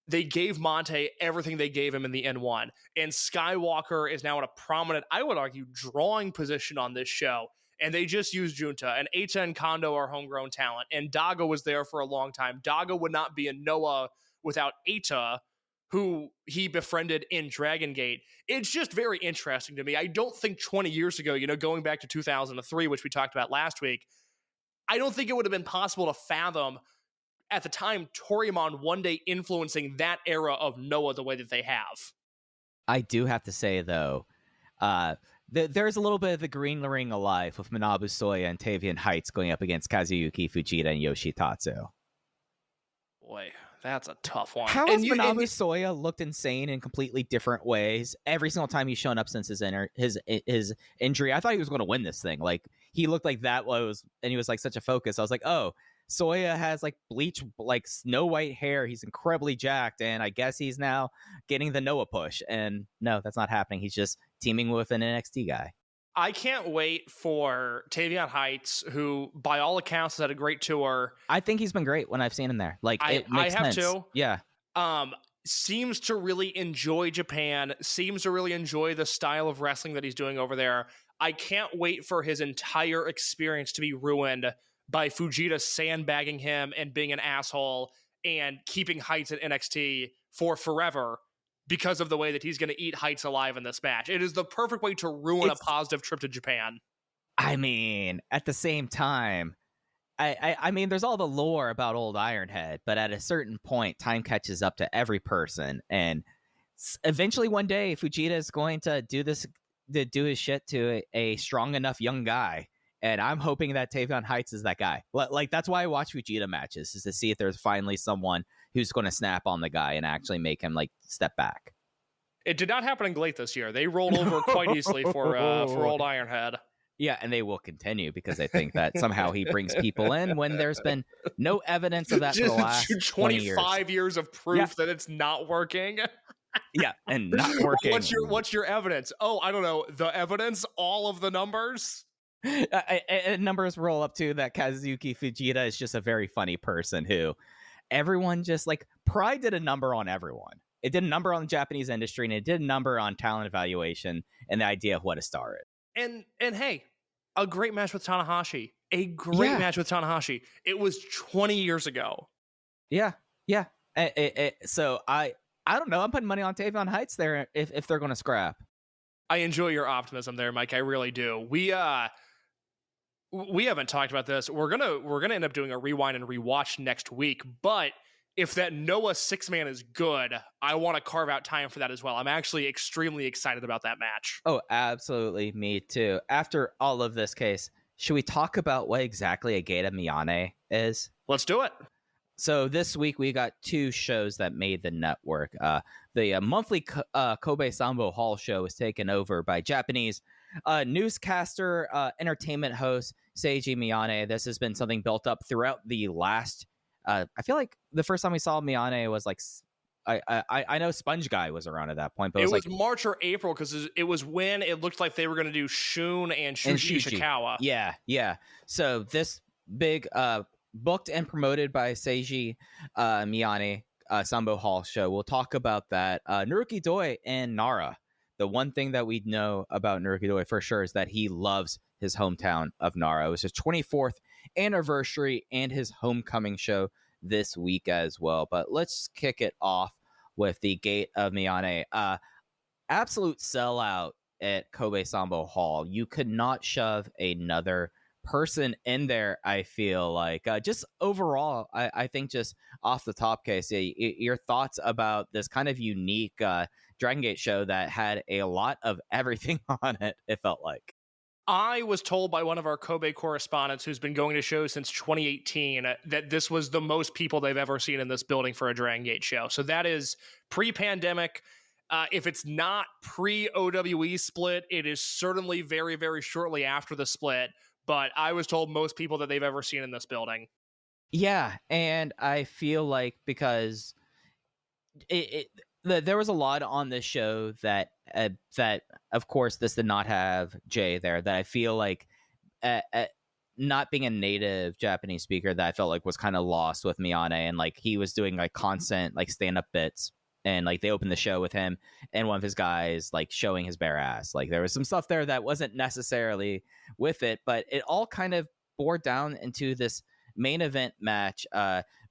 they gave Monte everything they gave him in the N1. And Skywalker is now in a prominent, I would argue, drawing position on this show. And they just used Junta, and Eita and Kondo are homegrown talent. And Daga was there for a long time. Daga would not be a Noah without Eita, who he befriended in Dragongate. It's just very interesting to me. I don't think 20 years ago, going back to 2003, which we talked about last week, I don't think it would have been possible to fathom at the time Toryumon one day influencing that era of Noah the way that they have. I do have to say, though, there's a little bit of the green ring alive with Manabu Soya and Tavian Heights going up against Kazuyuki Fujita and Yoshitatsu. Boy, that's a tough one. How has Manabu Soya looked insane in completely different ways every single time he's shown up since his injury? I thought he was going to win this thing. He looked like that was, and he was such a focus. I was like, oh, Soya has bleach, Snow White hair. He's incredibly jacked, and I guess he's now getting the Noah push. And no, that's not happening. He's just teaming with an NXT guy. I can't wait for Tavian Heights, who by all accounts has had a great tour. I think he's been great when I've seen him there. It makes sense. Too. Yeah. Seems to really enjoy Japan. Seems to really enjoy the style of wrestling that he's doing over there. I can't wait for his entire experience to be ruined by Fujita sandbagging him and being an asshole and keeping Heights at NXT for forever because of the way that he's going to eat Heights alive in this match. It is the perfect way to ruin a positive trip to Japan. I mean, at the same time, I mean, there's all the lore about old Ironhead, but at a certain point, time catches up to every person, and eventually one day, Fujita is going to do his shit to a strong enough young guy. And I'm hoping that Tavion Heights is that guy. That's why I watch Fujita matches, is to see if there's finally someone who's going to snap on the guy and actually make him step back. It did not happen in GLEAT this year. They rolled over quite easily for old Ironhead. Yeah, and they will continue because I think that somehow he brings people in when there's been no evidence of that for the last 25 years of proof that it's not working. Yeah, and not working. What's your evidence? Oh, I don't know. The evidence, all of the numbers. And numbers roll up too that Kazuki Fujita is just a very funny person who everyone just like Pride did a number on everyone. It did a number on the Japanese industry, and it did a number on talent evaluation and the idea of what a star is. And hey, a great match with Tanahashi. A great match with Tanahashi. It was 20 years ago. Yeah. So I don't know. I'm putting money on Tavion Heights there if they're going to scrap. I enjoy your optimism there, Mike. I really do. We haven't talked about this. We're gonna end up doing a rewind and rewatch next week. But if that Noah 6-man is good, I want to carve out time for that as well. I'm actually extremely excited about that match. Oh, absolutely. Me too. After all of this case, should we talk about what exactly a GATE of MIYANE is? Let's do it. So this week we got 2 shows that made the network. The monthly Kobe Sambo Hall show was taken over by Japanese newscaster, entertainment host Seiji Miyane. This has been something built up throughout the last. I feel like the first time we saw Miyane was like I know Sponge Guy was around at that point, but it was like March or April because it was when it looked like they were going to do Shun and Shushi Ishikawa. Yeah. So this big booked and promoted by Seiji Miyane Sambo Hall show. We'll talk about that. Naruki Doi and Nara. The one thing that we know about Naruki Doi for sure is that he loves his hometown of Nara. It was his 24th anniversary and his homecoming show this week as well. But let's kick it off with the GATE of MIYANE. Absolute sellout at Kobe Sambo Hall. You could not shove another person in there. I feel like just overall, I think just off the top, Casey, your thoughts about this kind of unique Dragongate show that had a lot of everything on it. It felt like. I was told by one of our Kobe correspondents who's been going to shows since 2018 that this was the most people they've ever seen in this building for a Dragongate show. So that is pre-pandemic. If it's not pre-OWE split, it is certainly very, very shortly after the split. But I was told most people that they've ever seen in this building. Yeah, and I feel like because there was a lot on this show that of course this did not have Jay there, that I feel like not being a native Japanese speaker, that I felt like was kind of lost with Miyane, and like he was doing like constant like stand-up bits, and like they opened the show with him and one of his guys like showing his bare ass. Like there was some stuff there that wasn't necessarily with it, but it all kind of bore down into this main event match.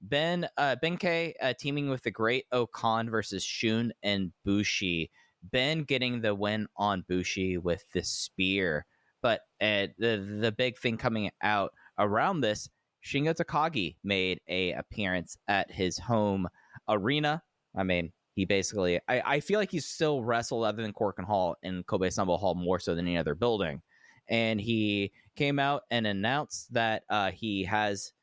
Benkei teaming with the Great Okan versus Shun and Bushi. Ben getting the win on Bushi with the spear. But the big thing coming out around this, Shingo Takagi made a appearance at his home arena. I mean, he basically, I feel like he's still wrestled other than Corkin Hall and Kobe Sambo Hall more so than any other building. And he came out and announced that he has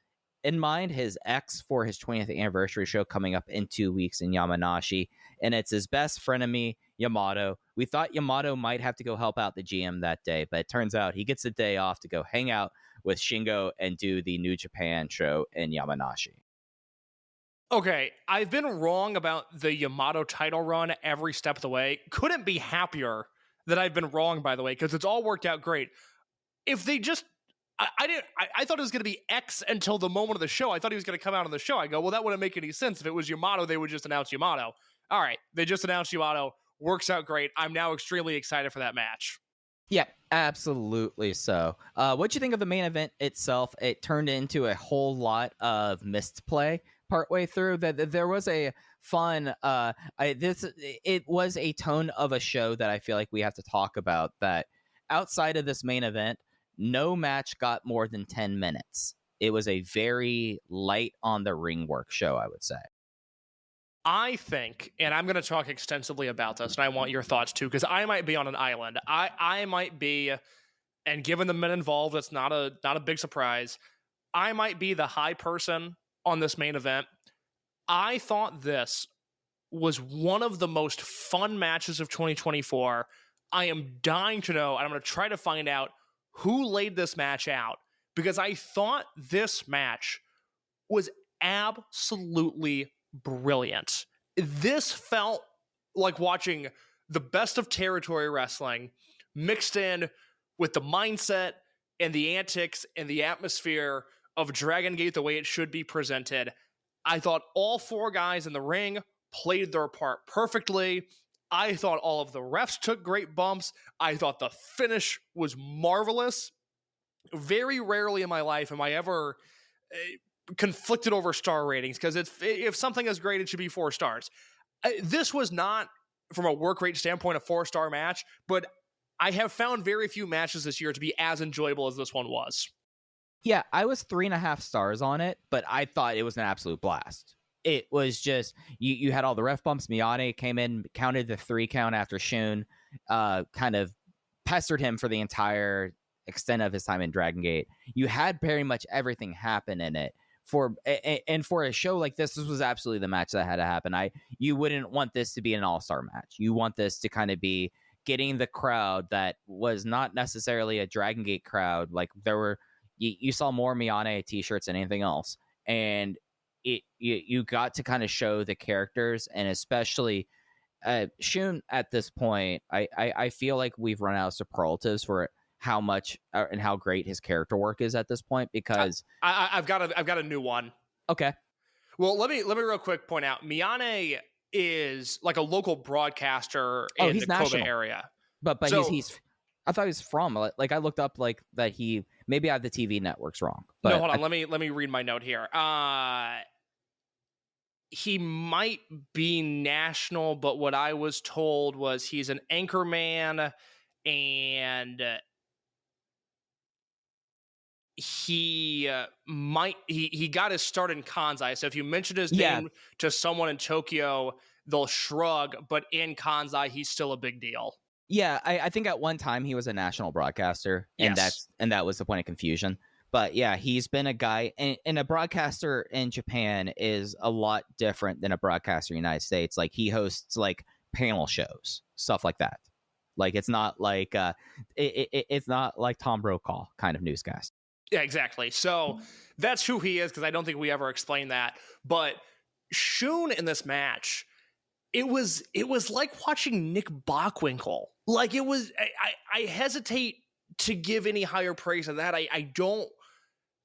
in mind his ex for his 20th anniversary show coming up in 2 weeks in Yamanashi. And it's his best frenemy, Yamato. We thought Yamato might have to go help out the GM that day, but it turns out he gets a day off to go hang out with Shingo and do the New Japan show in Yamanashi. Okay, I've been wrong about the Yamato title run every step of the way. Couldn't be happier that I've been wrong, by the way, because it's all worked out great. If they just, I thought it was going to be X until the moment of the show. I thought he was going to come out on the show. I go, well, that wouldn't make any sense. If it was Yamato, they would just announce Yamato. All right, they just announced Yamato. Works out great. I'm now extremely excited for that match. Yeah, absolutely so. What'd you think of the main event itself? It turned into a whole lot of missed play partway through. That there was a fun. It was a tone of a show that I feel like we have to talk about. That outside of this main event, no match got more than 10 minutes. It was a very light on the ring work show, I would say. I think, and I'm going to talk extensively about this, and I want your thoughts too, because I might be on an island. I might be, and given the men involved, it's not a big surprise. I might be the high person on this main event. I thought this was one of the most fun matches of 2024. I am dying to know, and I'm going to try to find out who laid this match out, because I thought this match was absolutely brilliant. This felt like watching the best of territory wrestling mixed in with the mindset and the antics and the atmosphere of Dragongate the way it should be presented. I thought all 4 guys in the ring played their part perfectly. I thought all of the refs took great bumps. I thought the finish was marvelous. Very rarely in my life am I ever conflicted over star ratings, because if something is great, it should be 4 stars. This was not, from a work rate standpoint, a 4-star match, but I have found very few matches this year to be as enjoyable as this one was. Yeah, I was 3.5 stars on it, but I thought it was an absolute blast. It was just, you had all the ref bumps. Miyane came in, counted the 3 count after Shun, kind of pestered him for the entire extent of his time in Dragongate. You had very much everything happen in it. For a show like this was absolutely the match that had to happen. You wouldn't want this to be an all-star match. You want this to kind of be getting the crowd that was not necessarily a Dragongate crowd. Like, there were, you saw more Miyane t-shirts than anything else, and you got to kind of show the characters, and especially Shun at this point. I feel like we've run out of superlatives for how much and how great his character work is at this point, because I've got a new one. Okay. Well, let me real quick point out, Miyane is like a local broadcaster in he's the national. Kobe area. But So- he's I thought he was from, like, I looked up like that he, maybe I have the TV networks wrong. But no, hold on. Let me read my note here. He might be national, but what I was told was he's an anchorman, and he got his start in Kansai. So if you mention his name to someone in Tokyo, they'll shrug, but in Kansai, he's still a big deal. Yeah, I think at one time he was a national broadcaster, and Yes. that was the point of confusion. But yeah, he's been a guy, and a broadcaster in Japan is a lot different than a broadcaster in the United States. Like, he hosts like panel shows, stuff like that. Like, it's not like it's not like Tom Brokaw kind of newscast. Yeah, exactly. So that's who he is, because I don't think we ever explained that. But Shun in this match, it was like watching Nick Bockwinkel. Like, it was, I hesitate to give any higher praise than that. I don't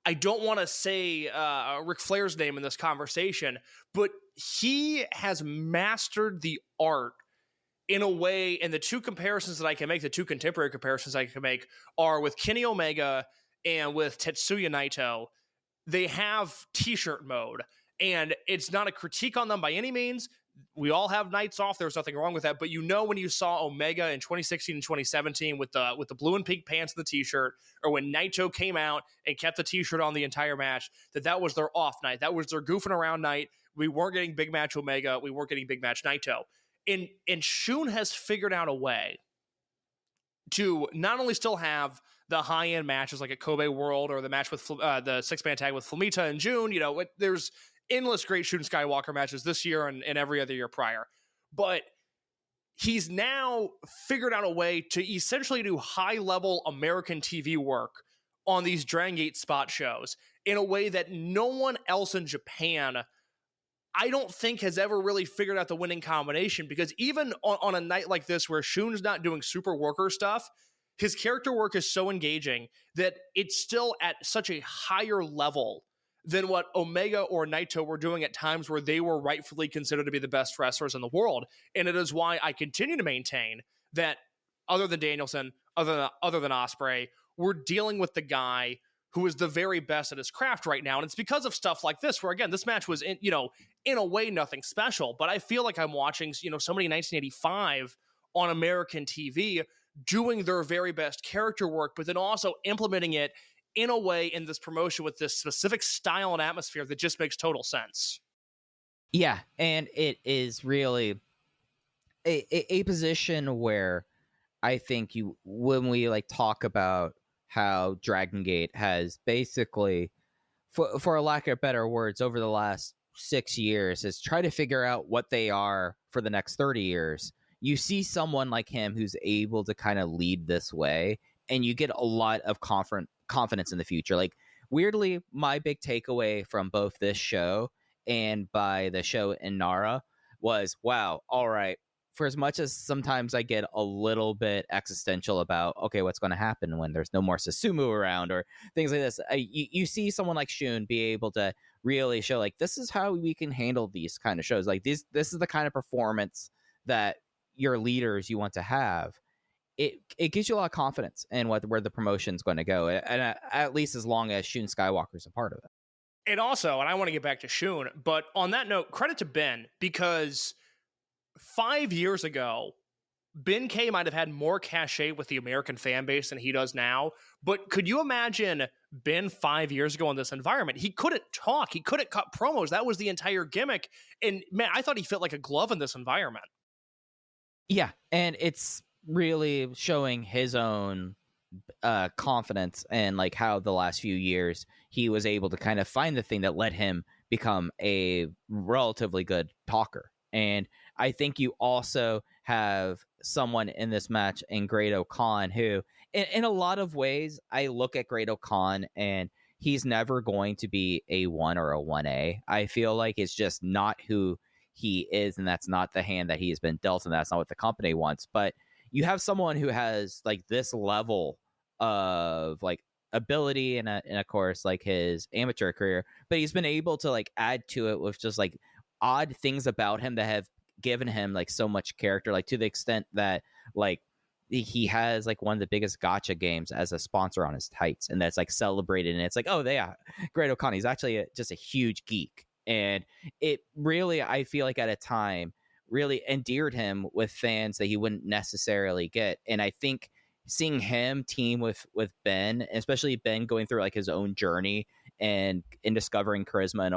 want to say Ric Flair's name in this conversation, but he has mastered the art in a way, and the 2 comparisons that I can make, the 2 contemporary comparisons I can make, are with Kenny Omega and with Tetsuya Naito. They have t-shirt mode, and it's not a critique on them by any means. We all have nights off. There's nothing wrong with that. But when you saw Omega in 2016 and 2017 with the blue and pink pants and the t-shirt, or when Naito came out and kept the t-shirt on the entire match, that was their off night. That was their goofing around night. We weren't getting big match Omega. We weren't getting big match Naito. And Shun has figured out a way to not only still have the high-end matches like at Kobe World, or the match with the 6-man tag with Flamita in June. There's endless great Shun Skywalker matches this year and every other year prior. But he's now figured out a way to essentially do high-level American TV work on these Dragongate spot shows in a way that no one else in Japan, I don't think, has ever really figured out the winning combination. Because even on a night like this where Shun's not doing super worker stuff, his character work is so engaging that it's still at such a higher level than what Omega or Naito were doing at times where they were rightfully considered to be the best wrestlers in the world. And it is why I continue to maintain that, other than Danielson, other than Ospreay, we're dealing with the guy who is the very best at his craft right now. And it's because of stuff like this, where, again, this match was, in a way, nothing special. But I feel like I'm watching, somebody in 1985 on American TV doing their very best character work, but then also implementing it in a way in this promotion with this specific style and atmosphere that just makes total sense. Yeah, and it is really a position where I think when we talk about how Dragongate has basically, for a lack of better words, over the last 6 years, has tried to figure out what they are for the next 30 years. You see someone like him who's able to kind of lead this way, and you get a lot of confidence in the future. Like, weirdly, my big takeaway from both this show and by the show in Nara was, wow, all right, for as much as sometimes I get a little bit existential about, okay, what's going to happen when there's no more Susumu around or things like this, you see someone like Shun be able to really show, like, this is how we can handle these kind of shows. Like, this is the kind of performance that your leaders you want to have. It gives you a lot of confidence in where the promotion's going to go, and at least as long as Shun Skywalker's a part of it. And also, and I want to get back to Shun, but on that note, credit to Ben, because 5 years ago, Ben K might have had more cachet with the American fan base than he does now. But could you imagine Ben 5 years ago in this environment? He couldn't talk. He couldn't cut promos. That was the entire gimmick. And man, I thought he fit like a glove in this environment. Yeah, and it's really showing his own confidence and like how the last few years he was able to kind of find the thing that let him become a relatively good talker. And I think you also have someone in this match in Great-O-Khan who, in a lot of ways, I look at Great-O-Khan and he's never going to be a 1 or a 1A. I feel like it's just not who he is, and that's not the hand that he has been dealt, and that's not what the company wants. But you have someone who has like this level of like ability and of course like his amateur career, but he's been able to like add to it with just like odd things about him that have given him like so much character, like to the extent that like he has like one of the biggest gacha games as a sponsor on his tights, and that's like celebrated, and it's like, oh yeah, Great-O-Khan, he's actually just a huge geek. And it really, I feel like at a time really endeared him with fans that he wouldn't necessarily get. And I think seeing him team with Ben, especially Ben going through like his own journey and in discovering charisma in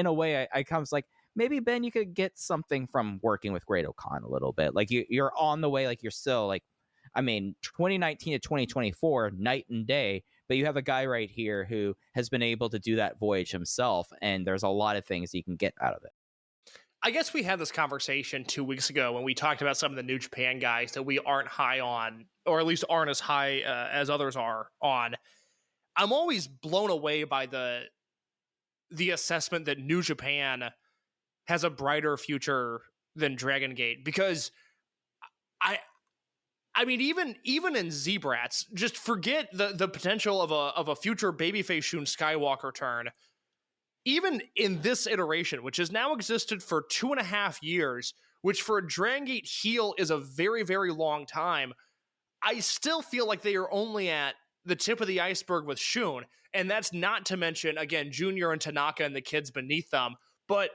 a way, I comes like, maybe Ben, you could get something from working with Great-O-Khan a little bit. Like you're on the way, like you're still like, I mean, 2019 to 2024, night and day, but you have a guy right here who has been able to do that voyage himself, and there's a lot of things you can get out of it. I guess we had this conversation 2 weeks ago when we talked about some of the New Japan guys that we aren't high on, or at least aren't as high as others are on. I'm always blown away by the assessment that New Japan has a brighter future than Dragongate, because I mean, even in Z-Brats, just forget the potential of a future babyface Shun Skywalker turn. Even in this iteration, which has now existed for 2.5 years, which for a Dragongate heel is a very, very long time, I still feel like they are only at the tip of the iceberg with Shun. And that's not to mention, again, Junior and Tanaka and the kids beneath them. But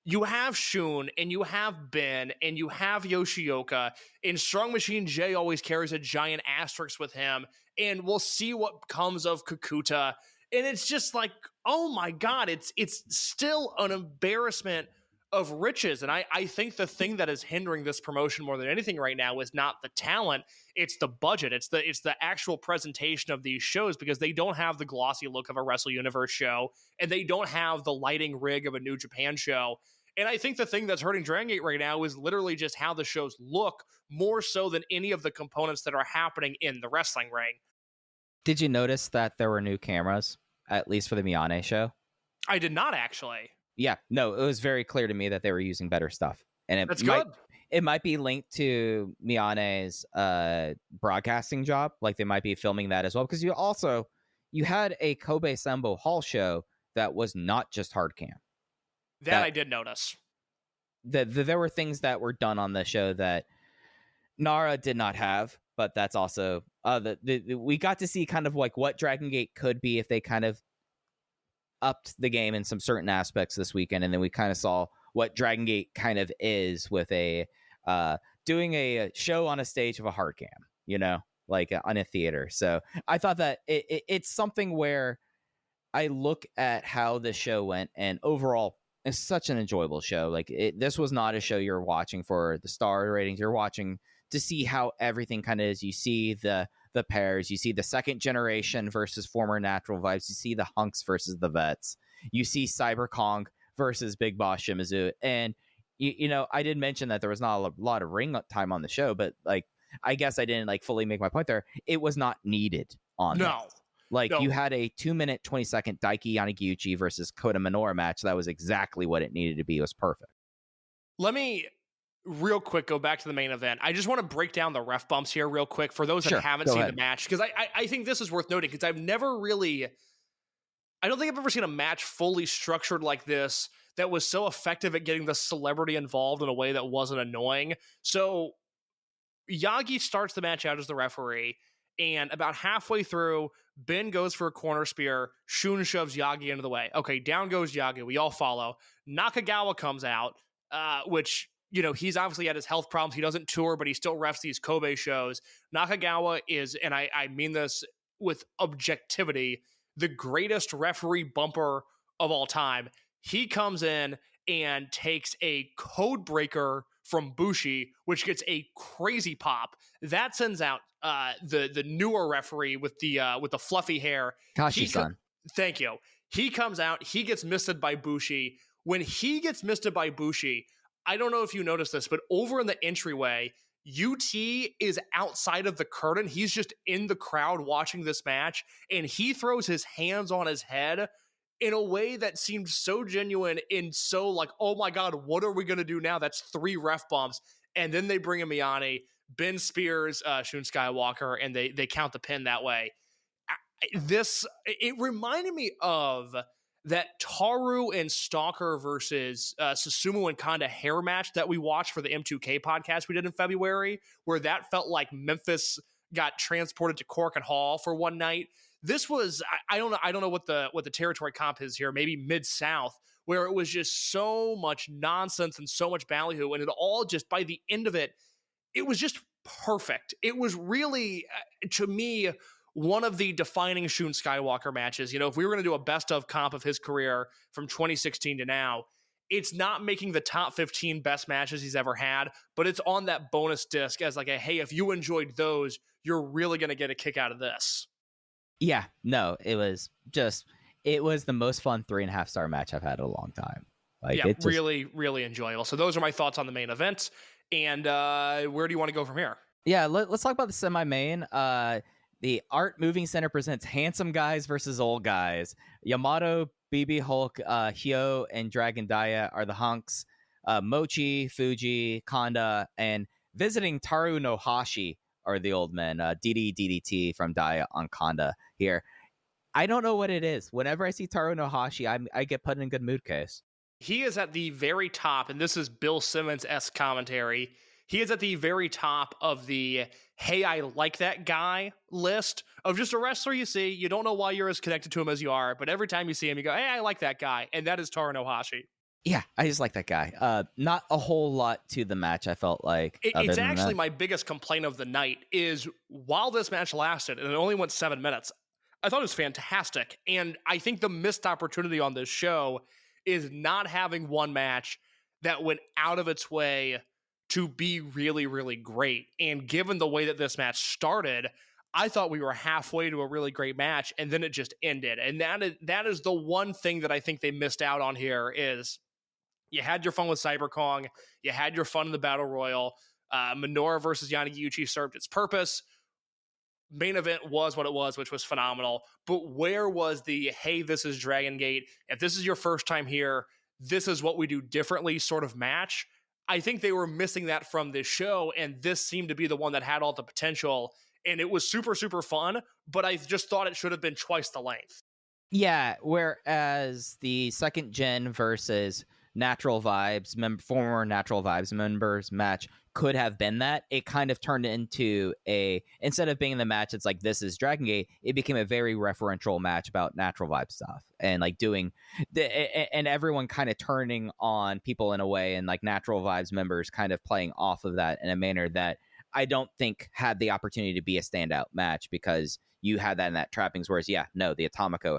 you have Shun, and you have Ben, and you have Yoshioka, and Strong Machine J always carries a giant asterisk with him, and we'll see what comes of Kakuta. And it's just like, oh my God, it's still an embarrassment of riches. And I think the thing that is hindering this promotion more than anything right now is not the talent, it's the budget. It's the actual presentation of these shows, because they don't have the glossy look of a Wrestle Universe show, and they don't have the lighting rig of a New Japan show. And I think the thing that's hurting Dragongate right now is literally just how the shows look, more so than any of the components that are happening in the wrestling ring. Did you notice that there were new cameras, at least for the Miyane show? I did not, actually. Yeah, no, it was very clear to me that they were using better stuff. And That's good. It might be linked to Miyane's broadcasting job. Like they might be filming that as well. Because you had a Kobe Sambo Hall show that was not just hard cam. That I did notice. There were things that were done on the show that Nara did not have, but that's also we got to see kind of like what Dragongate could be if they kind of upped the game in some certain aspects this weekend, and then we kind of saw what Dragongate kind of is with a doing a show on a stage of a hard cam, you know, like on a theater. So I thought that it's something where I look at how the show went, and overall it's such an enjoyable show. Like this was not a show you're watching for the star ratings. You're watching to see how everything kind of is. You see the pairs, you see the second generation versus former Natural Vibes, you see the hunks versus the vets, you see Cyber Kong versus Big Boss Shimizu. And you know, I did mention that there was not a lot of ring time on the show, but like I guess I didn't like fully make my point there. It was not needed on that. Like, you had a 2-minute, 20-second Daiki Yanagiuchi versus Kota Minoura match. That was exactly what it needed to be. It was perfect. Let me real quick, go back to the main event. I just want to break down the ref bumps here real quick for those Sure, that haven't go seen ahead. the match, because I think this is worth noting, because I don't think I've ever seen a match fully structured like this that was so effective at getting the celebrity involved in a way that wasn't annoying. So Yagi starts the match out as the referee, and about halfway through, Ben goes for a corner spear. Shun shoves Yagi into the way. Okay, down goes Yagi. We all follow. Nakagawa comes out, which, you know, he's obviously had his health problems. He doesn't tour, but he still refs these Kobe shows. Nakagawa is, and I mean this with objectivity, the greatest referee bumper of all time. He comes in and takes a code breaker from Bushi, which gets a crazy pop. That sends out the newer referee with the fluffy hair. Kashi-san. Thank you. He comes out. He gets misted by Bushi. When he gets misted by Bushi, I don't know if you noticed this, but over in the entryway, UT is outside of the curtain. He's just in the crowd watching this match, and he throws his hands on his head in a way that seemed so genuine and so like, oh my God, what are we going to do now? That's 3 ref bumps. And then they bring in Miyane, Ben spears Shun Skywalker, and they count the pin that way. It reminded me of that Taru and Stalker versus Susumu and Kanda hair match that we watched for the M2K podcast we did in February, where that felt like Memphis got transported to Cork and Hall for one night. This was, I don't know what the territory comp is here, maybe Mid-South, where it was just so much nonsense and so much ballyhoo, and it all just, by the end of it, it was just perfect. It was really, to me, one of the defining Shun Skywalker matches. You know, if we were going to do a best of comp of his career from 2016 to now, it's not making the top 15 best matches he's ever had, but it's on that bonus disc as like a, hey, if you enjoyed those, you're really going to get a kick out of this. Yeah, no, it was the most fun 3.5 star match I've had in a long time. Like, yeah, really, really enjoyable. So those are my thoughts on the main event. And where do you want to go from here? Yeah, let's talk about the semi-main. The Art Moving Center presents Handsome Guys versus Old Guys. Yamato, BB Hulk, Hyo, and Dragon Daya are the hunks. Mochi, Fuji, Kanda, and visiting Taru no Hashi are the old men. DDT from Daya on Kanda here. I don't know what it is. Whenever I see Taru no Hashi, I get put in a good mood, Case. He is at the very top, and this is Bill Simmons-esque commentary. He is at the very top of the, hey, I like that guy list of just a wrestler you see. You don't know why you're as connected to him as you are, but every time you see him, you go, hey, I like that guy. And that is Taru no Hashi. Yeah, I just like that guy. Not a whole lot to the match, I felt like. It's actually my biggest complaint of the night is while this match lasted, and it only went 7 minutes, I thought it was fantastic. And I think the missed opportunity on this show is not having one match that went out of its way to be really, really great. And given the way that this match started, I thought we were halfway to a really great match, and then it just ended. And that is the one thing that I think they missed out on here is you had your fun with Cyber Kong, you had your fun in the Battle Royal, Minoru versus Yanagi served its purpose. Main event was what it was, which was phenomenal. But where was the, hey, this is Dragongate, if this is your first time here, this is what we do differently sort of match? I think they were missing that from this show, and this seemed to be the one that had all the potential, and it was super, super fun, but I just thought it should have been twice the length. Yeah, whereas the second gen versus Natural Vibes, former Natural Vibes members match could have been that, it kind of turned into instead of being the match, it's like, this is Dragongate, it became a very referential match about Natural Vibe stuff, and like doing, and everyone kind of turning on people in a way, and like Natural Vibes members kind of playing off of that in a manner that I don't think had the opportunity to be a standout match, because you had that in that trappings, whereas, yeah, no, the Atomico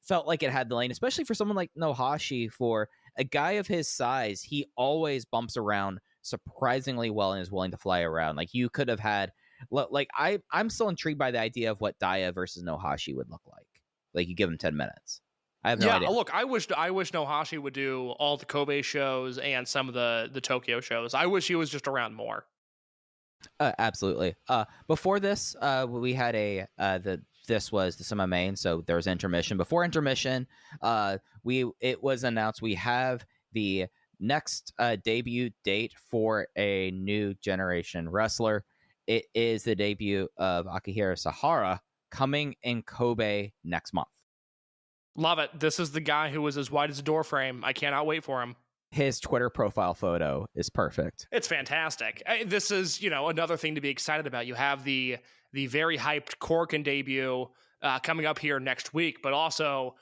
felt like it had the lane, especially for someone like Nohashi. For a guy of his size, he always bumps around surprisingly well and is willing to fly around. Like, you could have had, like, I'm still intrigued by the idea of what Daya versus Nohashi would look like. Like, you give him 10 minutes. I have no idea. Look, I wish Nohashi would do all the Kobe shows and some of the Tokyo shows. I wish he was just around more. Absolutely. Before this, we had this was the semi-main, so there was intermission. Before intermission, it was announced we have the next debut date for a new generation wrestler. It is the debut of Akihiro Sahara coming in Kobe next month. Love it. This is the guy who was as wide as a door frame. I cannot wait for him. His Twitter profile photo is perfect. It's fantastic. This is, another thing to be excited about. You have the very hyped Corkin debut coming up here next week, but also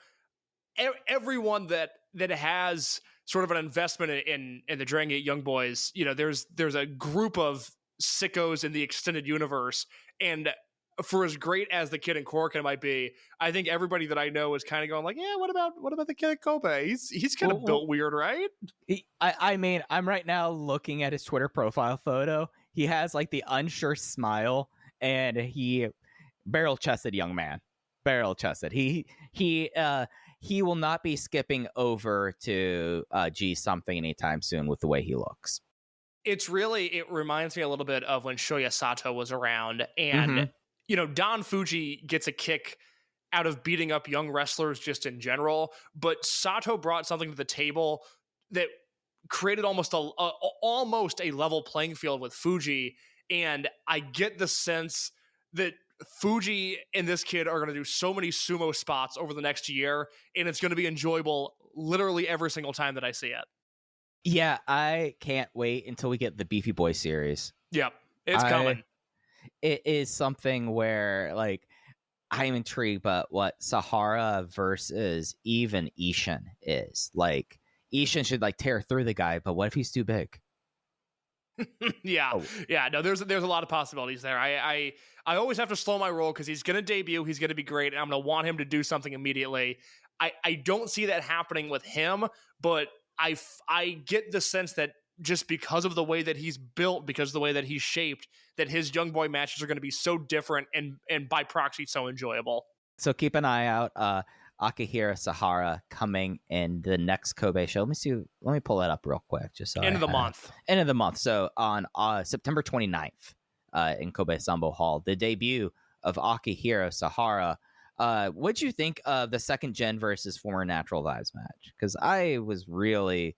everyone that has sort of an investment in the Dragongate Young Boys. There's a group of sickos in the extended universe, and for as great as the kid in Corkin might be, I think everybody that I know is kind of going like, yeah, what about the kid at Kobe? He's kind of built weird, right? I mean, I'm right now looking at his Twitter profile photo. He has like the unsure smile, and he barrel-chested young man. Barrel-chested. He will not be skipping over to G something anytime soon with the way he looks. It reminds me a little bit of when Shoya Sato was around, and Don Fuji gets a kick out of beating up young wrestlers just in general, but Sato brought something to the table that created almost a level playing field with Fuji, and I get the sense that Fuji and this kid are going to do so many sumo spots over the next year, and it's going to be enjoyable literally every single time that I see it. Yeah, I can't wait until we get the Beefy Boy series. Yep, it's coming. It is something where, like, I'm intrigued, but what Sahara versus even Ishin is. Like, Ishin should, like, tear through the guy, but what if he's too big? Yeah, no, there's a lot of possibilities there. I always have to slow my roll because he's going to debut, he's going to be great, and I'm going to want him to do something immediately. I don't see that happening with him, but I get the sense that just because of the way that he's built, because of the way that he's shaped, that his young boy matches are going to be so different and by proxy so enjoyable. So keep an eye out. Akihiro Sahara coming in the next Kobe show. Let me pull that up real quick. Just so End of the month. So on September 29th in Kobe Sambo Hall, the debut of Akihiro Sahara. What'd you think of the second gen versus former Natural Vibes match? Because I was really...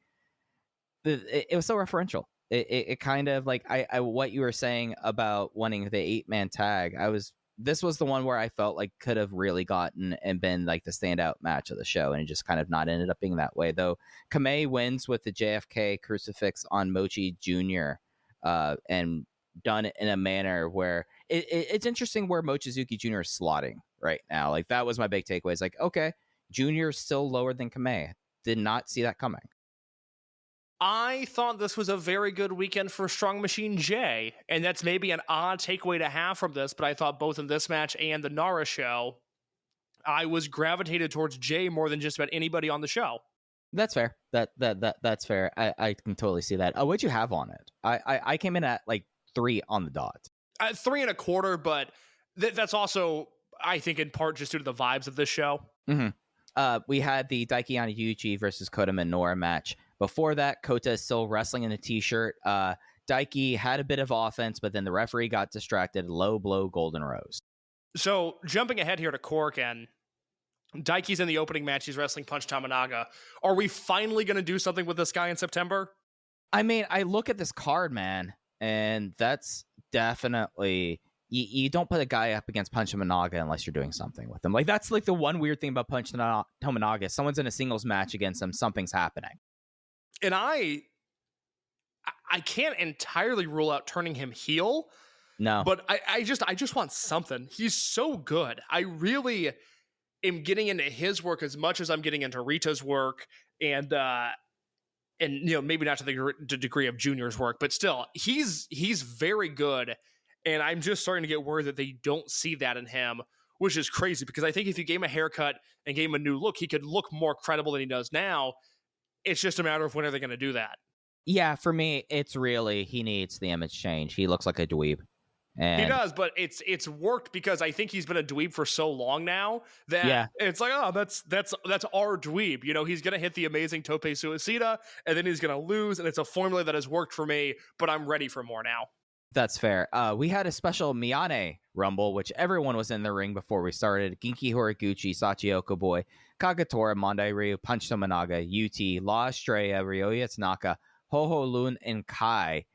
It was so referential. It kind of like I what you were saying about wanting the 8-man tag. This was the one where I felt like could have really gotten and been like the standout match of the show, and it just kind of not ended up being that way. Though Kamei wins with the JFK crucifix on Mochi Jr. And done in a manner where it's interesting where Mochizuki Jr. is slotting right now. Like that was my big takeaway. It's like, okay, Jr. is still lower than Kamei. Did not see that coming. I thought this was a very good weekend for Strong Machine J, and that's maybe an odd takeaway to have from this, but I thought both in this match and the Nara show, I was gravitated towards J more than just about anybody on the show. That's fair. That's fair. I can totally see that. What'd you have on it? I came in at like 3 on the dot. 3 1/4, but that's also, I think, in part just due to the vibes of this show. Mm-hmm. We had the Daiki Yuichi versus Kota Minoura match. Before that, Kota is still wrestling in a t-shirt. Daiki had a bit of offense, but then the referee got distracted. Low blow, Golden Rose. So jumping ahead here to Corkin, Daiki's in the opening match. He's wrestling Punch Tamanaga. Are we finally going to do something with this guy in September? I mean, I look at this card, man, and that's definitely... You don't put a guy up against Punch Tamanaga unless you're doing something with him. Like, that's like the one weird thing about Punch Tamanaga. Someone's in a singles match against him. Something's happening. And I can't entirely rule out turning him heel. No. But I just want something. He's so good. I really am getting into his work as much as I'm getting into Rita's work and maybe not to the degree of Junior's work, but still, he's very good. And I'm just starting to get worried that they don't see that in him, which is crazy because I think if you gave him a haircut and gave him a new look, he could look more credible than he does now. It's just a matter of when are they going to do that. Yeah, for me, it's really he needs the image change. He looks like a dweeb. And he does, but it's worked because I think he's been a dweeb for so long now that it's like, oh, that's our dweeb. He's going to hit the amazing Tope Suicida, and then he's going to lose, and it's a formula that has worked for me, but I'm ready for more now. That's fair. We had a special Miyane Rumble, which everyone was in the ring before we started. Genki Horiguchi, Sachioka Boy, Kagatora, Mondai Ryu, Punch Tominaga, UT, La Estrella, Ryoya Tanaka, Ho Lun, and Kai.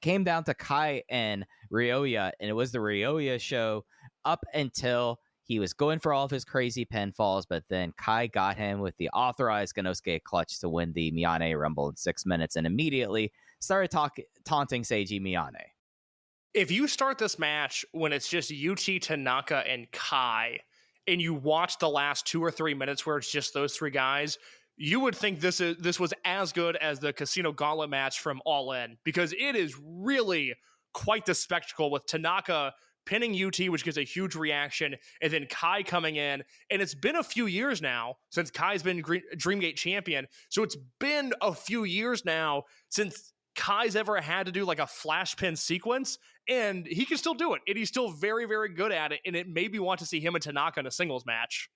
Came down to Kai and Ryoya, and it was the Ryoya show up until he was going for all of his crazy pinfalls, but then Kai got him with the authorized Ganosuke clutch to win the Miyane Rumble in 6 minutes and immediately started taunting Seiji Miyane. If you start this match when it's just UT, Tanaka, and Kai, and you watch the last 2 or 3 minutes where it's just those three guys, you would think this was as good as the Casino Gauntlet match from All In, because it is really quite the spectacle with Tanaka pinning UT, which gives a huge reaction, and then Kai coming in. And it's been a few years now since Kai's been Dreamgate champion, so it's been a few years now since Kai's ever had to do like a flash pin sequence, and he can still do it, and he's still very, very good at it, and it made me want to see him and Tanaka in a singles match.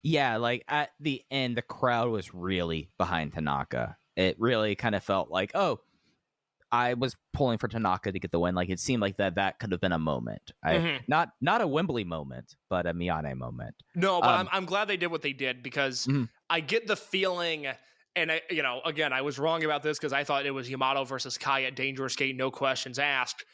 Yeah, like at the end, the crowd was really behind Tanaka. It really kind of felt like, oh, I was pulling for Tanaka to get the win. Like it seemed like that could have been a moment. Not a Wembley moment, but a Miyane moment. No, but I'm glad they did what they did, because I get the feeling. And again, I was wrong about this because I thought it was Yamato versus Kai at Dangerous Gate, no questions asked.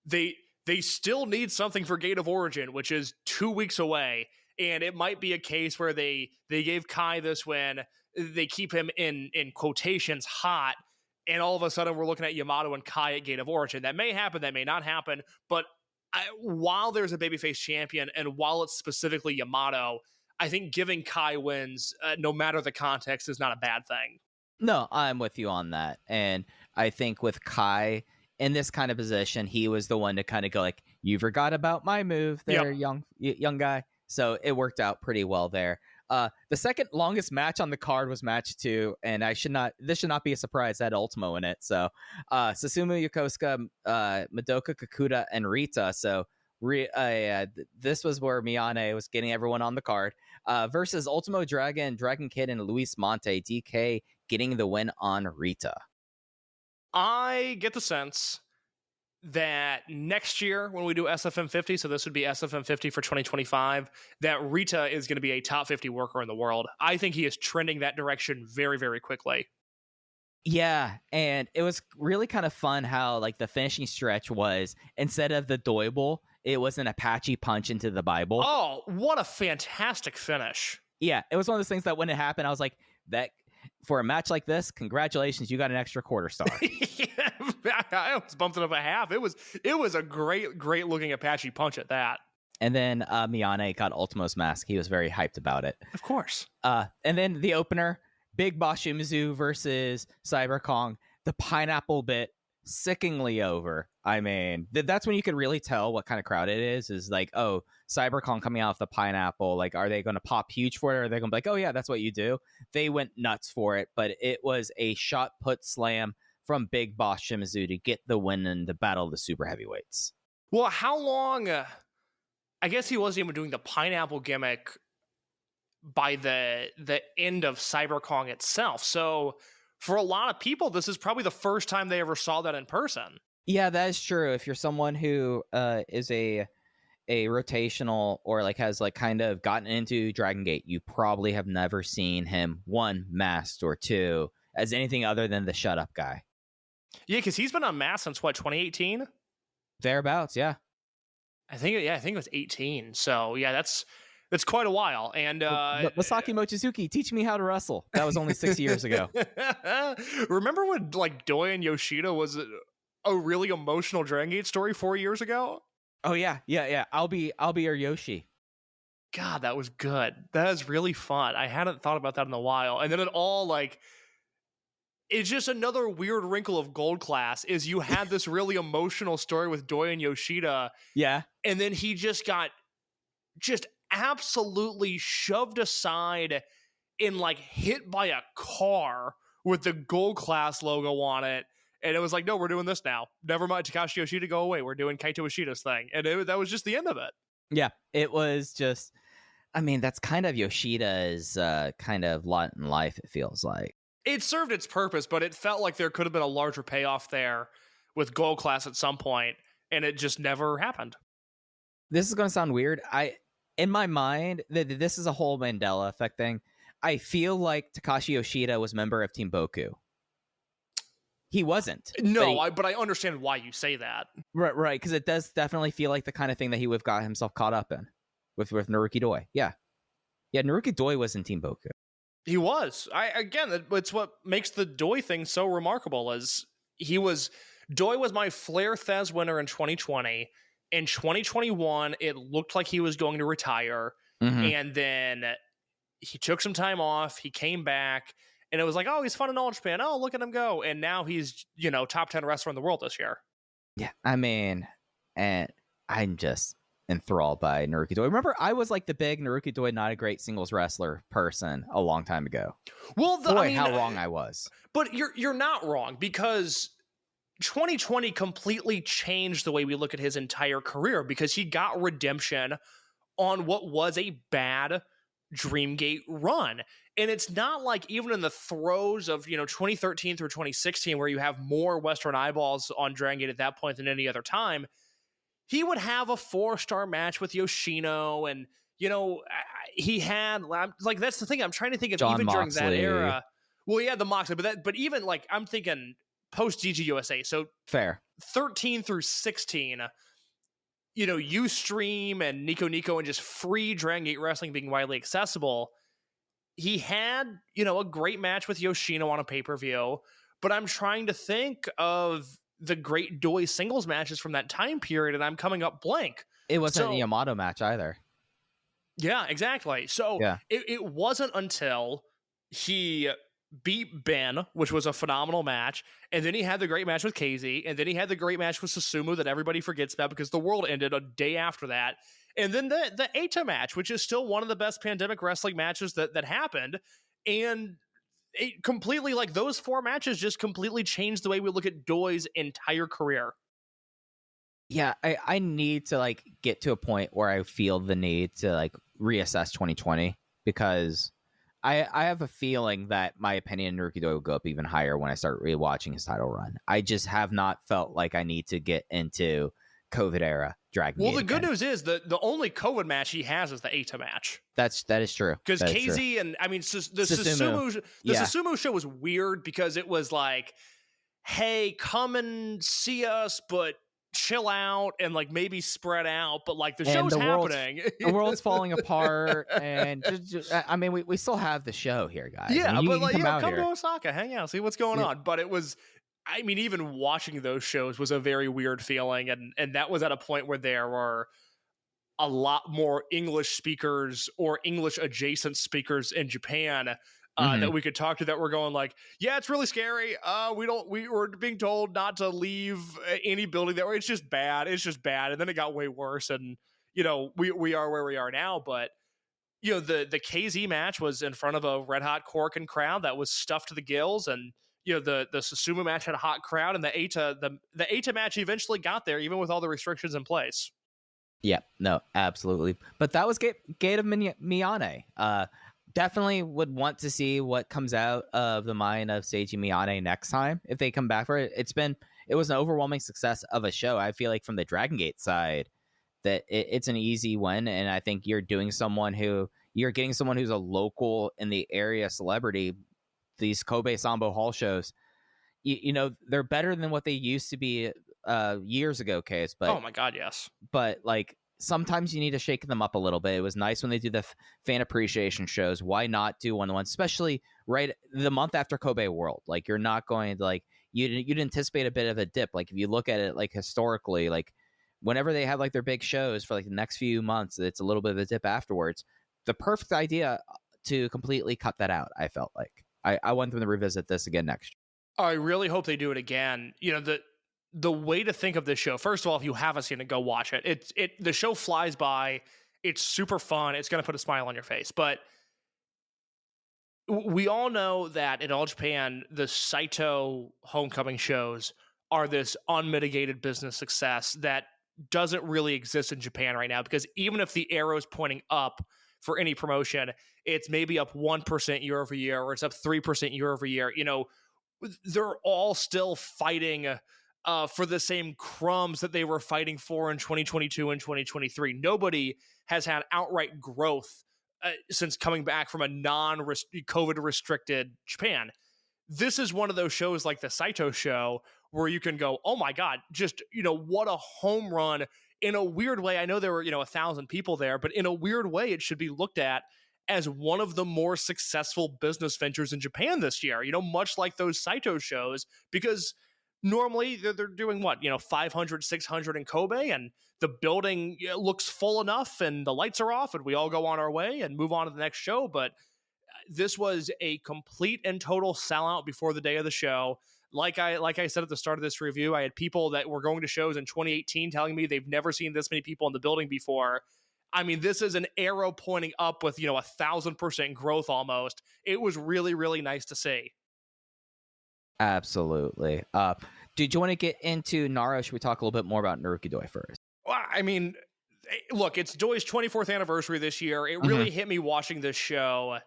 They still need something for Gate of Origin, which is 2 weeks away, and it might be a case where they gave Kai this win, they keep him in quotations hot, and all of a sudden we're looking at Yamato and Kai at Gate of Origin. That may happen, that may not happen, but while there's a babyface champion and while it's specifically Yamato, I think giving Kai wins, no matter the context, is not a bad thing. No, I'm with you on that. And I think with Kai in this kind of position, he was the one to kind of go like, you forgot about my move there, young guy. So it worked out pretty well there. The second longest match on the card was match 2, and this should not be a surprise that had Ultimo in it. So Susumu Yokosuka, Madoka Kakuta, and Rita. So this was where Miyane was getting everyone on the card versus Ultimo Dragon, Dragon Kid, and Luis Monte. DK getting the win on Rita. I get the sense that next year when we do SFM 50, so this would be SFM 50 for 2025, that Rita is going to be a top 50 worker in the world. I think he is trending that direction very, very quickly. Yeah, and it was really kind of fun how like the finishing stretch was, instead of the Doible, it was an Apache punch into the Bible. Oh, what a fantastic finish. Yeah, it was one of those things that when it happened, I was like, that for a match like this, congratulations, you got an extra quarter star. I almost bumped it up a half. It was a great looking Apache punch at that. And then Miyane got Ultimo's mask. He was very hyped about it. Of course. And then the opener, Big Boss Shimizu versus Cyber Kong. The pineapple bit, sickeningly over. I mean, that's when you could really tell what kind of crowd it is like, oh, Cyber Kong coming out of the pineapple. Like, are they going to pop huge for it? Or are they going to be like, oh, yeah, that's what you do? They went nuts for it, but it was a shot put slam from Big Boss Shimizu to get the win in the Battle of the Super Heavyweights. Well, how long... I guess he wasn't even doing the pineapple gimmick by the end of Cyber Kong itself. So for a lot of people, this is probably the first time they ever saw that in person. Yeah, that is true. If you're someone who is a rotational or like has like kind of gotten into Dragongate, you probably have never seen him, one, masked, or two, as anything other than the shut up guy. Yeah, because he's been unmasked since what, 2018? Thereabouts, yeah. I think it was 18. So yeah, that's quite a while. And Masaki Mochizuki, teach me how to wrestle. That was only 6 years ago. Remember when like Doi and Yoshida was a really emotional Dragon Gate story 4 years ago? Oh yeah. I'll be your Yoshi. God, that was good. That is really fun. I hadn't thought about that in a while. And then it all like, it's just another weird wrinkle of Gold Class is you had this really emotional story with Doi and Yoshida. Yeah. And then he just got absolutely shoved aside and like hit by a car with the Gold Class logo on it. And it was like, no, we're doing this now. Never mind Takashi Yoshida, go away. We're doing Kaito Ishida's thing. And that was just the end of it. Yeah, it was just, I mean, that's kind of Yoshida's kind of lot in life, it feels like. It served its purpose, but it felt like there could have been a larger payoff there with Gold Class at some point. and it just never happened. This is going to sound weird. In my mind, this is a whole Mandela effect thing. I feel like Takashi Yoshida was a member of Team Boku. He wasn't. No, but I understand why you say that. Right, because it does definitely feel like the kind of thing that he would have got himself caught up in with Naruki Doi. Yeah, Naruki Doi was in Team Boku. He was. It's what makes the Doi thing so remarkable. Is Doi was my Flair Thez winner in 2020. In 2021, it looked like he was going to retire, and then he took some time off. He came back, and it was like, oh, he's fun in All Japan. Oh, look at him go! And now he's top 10 wrestler in the world this year. Yeah, I mean, and I'm just enthralled by Naruki Doi. Remember, I was like the big Naruki Doi, not a great singles wrestler person a long time ago. Well, how wrong I was. But you're not wrong, because 2020 completely changed the way we look at his entire career, because he got redemption on what was a bad Dreamgate run. And it's not like even in the throes of 2013 through 2016, where you have more Western eyeballs on Dragongate at that point than any other time, he would have a 4-star match with Yoshino, and he had like, that's the thing I'm trying to think of. John even Moxley. During that era. Well, yeah, the Moxley, but even like I'm thinking post DGUSA, so fair 13 through 16, Ustream and Nico and just free Dragongate wrestling being widely accessible. He had a great match with Yoshino on a pay-per-view, but I'm trying to think of the great Doi singles matches from that time period, and I'm coming up blank. It wasn't a Yamato match either. Yeah, exactly. So it wasn't until he beat Ben, which was a phenomenal match, and then he had the great match with KZ, and then he had the great match with Susumu that everybody forgets about because the world ended a day after that, and then the Eita match, which is still one of the best pandemic wrestling matches that happened, and it completely, like, those 4 matches just completely changed the way we look at Doi's entire career. Yeah, I need to get to a point where I feel the need to reassess 2020, because I have a feeling that my opinion of Naruki Doi will go up even higher when I start rewatching his title run. I just have not felt like I need to get into COVID era Dragon. Well, the good news is the only COVID match he has is the Eita match. That is true. Because KZ and the Susumu show was weird, because it was like, hey, come and see us, but chill out and maybe spread out, but the show's happening. The world's falling apart, and I mean, we still have the show here, guys. Yeah, I mean, come to Osaka, hang out, see what's going on. But it was, I mean, even watching those shows was a very weird feeling, and that was at a point where there were a lot more English speakers or English adjacent speakers in Japan that we could talk to, that were going yeah, it's really scary. We were being told not to leave any building that way. It's just bad. And then it got way worse. And, we are where we are now. But, the KZ match was in front of a red hot Korakuen crowd that was stuffed to the gills. And, the Susumu match had a hot crowd, and the Eita match eventually got there, even with all the restrictions in place. Yeah, no, absolutely. But that was Gate of Miyane. Definitely would want to see what comes out of the mind of Seiji Miyane next time if they come back for it. It was an overwhelming success of a show. I feel like from the Dragongate side that it's an easy win, and I think you're getting someone who's a local in the area celebrity. These Kobe Sambo Hall shows, they're better than what they used to be years ago, Case. But oh my god, yes. But sometimes you need to shake them up a little bit. It was nice when they do the fan appreciation shows. Why not do one-on-one, especially right the month after Kobe World? You're not going to you'd anticipate a bit of a dip. If you look at it historically, whenever they have their big shows for the next few months, it's a little bit of a dip afterwards. The perfect idea to completely cut that out. I felt I want them to revisit this again next year. I really hope they do it again. The way to think of this show, first of all, if you haven't seen it, go watch it. The show flies by. It's super fun. It's going to put a smile on your face. But we all know that in All Japan, the Saito homecoming shows are this unmitigated business success that doesn't really exist in Japan right now, because even if the arrow is pointing up for any promotion, it's maybe up 1% year over year, or it's up 3% year over year. They're all still fighting for the same crumbs that they were fighting for in 2022 and 2023. Nobody has had outright growth since coming back from a non-COVID restricted Japan. This is one of those shows like the Saito show where you can go, oh my God, just, what a home run. In a weird way, I know there were, 1,000 people there, but in a weird way, it should be looked at as one of the more successful business ventures in Japan this year, much like those Saito shows, because normally they're doing what, 500, 600 in Kobe, and the building looks full enough and the lights are off and we all go on our way and move on to the next show. But this was a complete and total sellout before the day of the show. Like I said at the start of this review, I had people that were going to shows in 2018 telling me they've never seen this many people in the building before. I mean, this is an arrow pointing up with, 1,000% growth almost. It was really, really nice to see. Absolutely. Did you want to get into Nara? Should we talk a little bit more about Naruki Doi first? Well, I mean, look, it's Doi's 24th anniversary this year. It really hit me watching this show.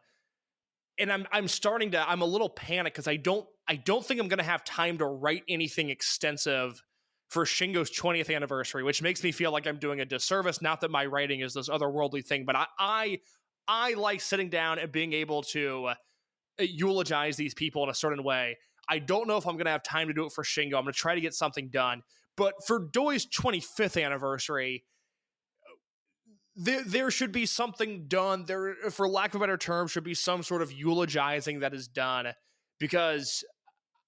And I'm a little panicked because I don't think I'm going to have time to write anything extensive for Shingo's 20th anniversary, which makes me feel like I'm doing a disservice. Not that my writing is this otherworldly thing, but I like sitting down and being able to eulogize these people in a certain way. I don't know if I'm going to have time to do it for Shingo. I'm going to try to get something done. But for Doi's 25th anniversary, there should be something done. There, for lack of a better term, should be some sort of eulogizing that is done, because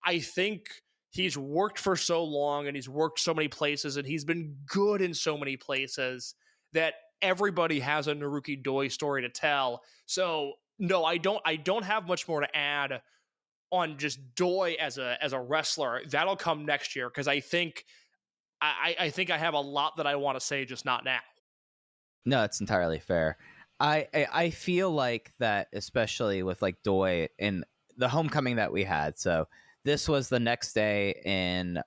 I think he's worked for so long and he's worked so many places and he's been good in so many places that everybody has a Naruki Doi story to tell. So no, I don't have much more to add on just Doi as a wrestler. That'll come next year, because I think I have a lot that I want to say, just not now. No, it's entirely fair. I feel like that, especially with like Doi in the homecoming that we had. So this was the next day in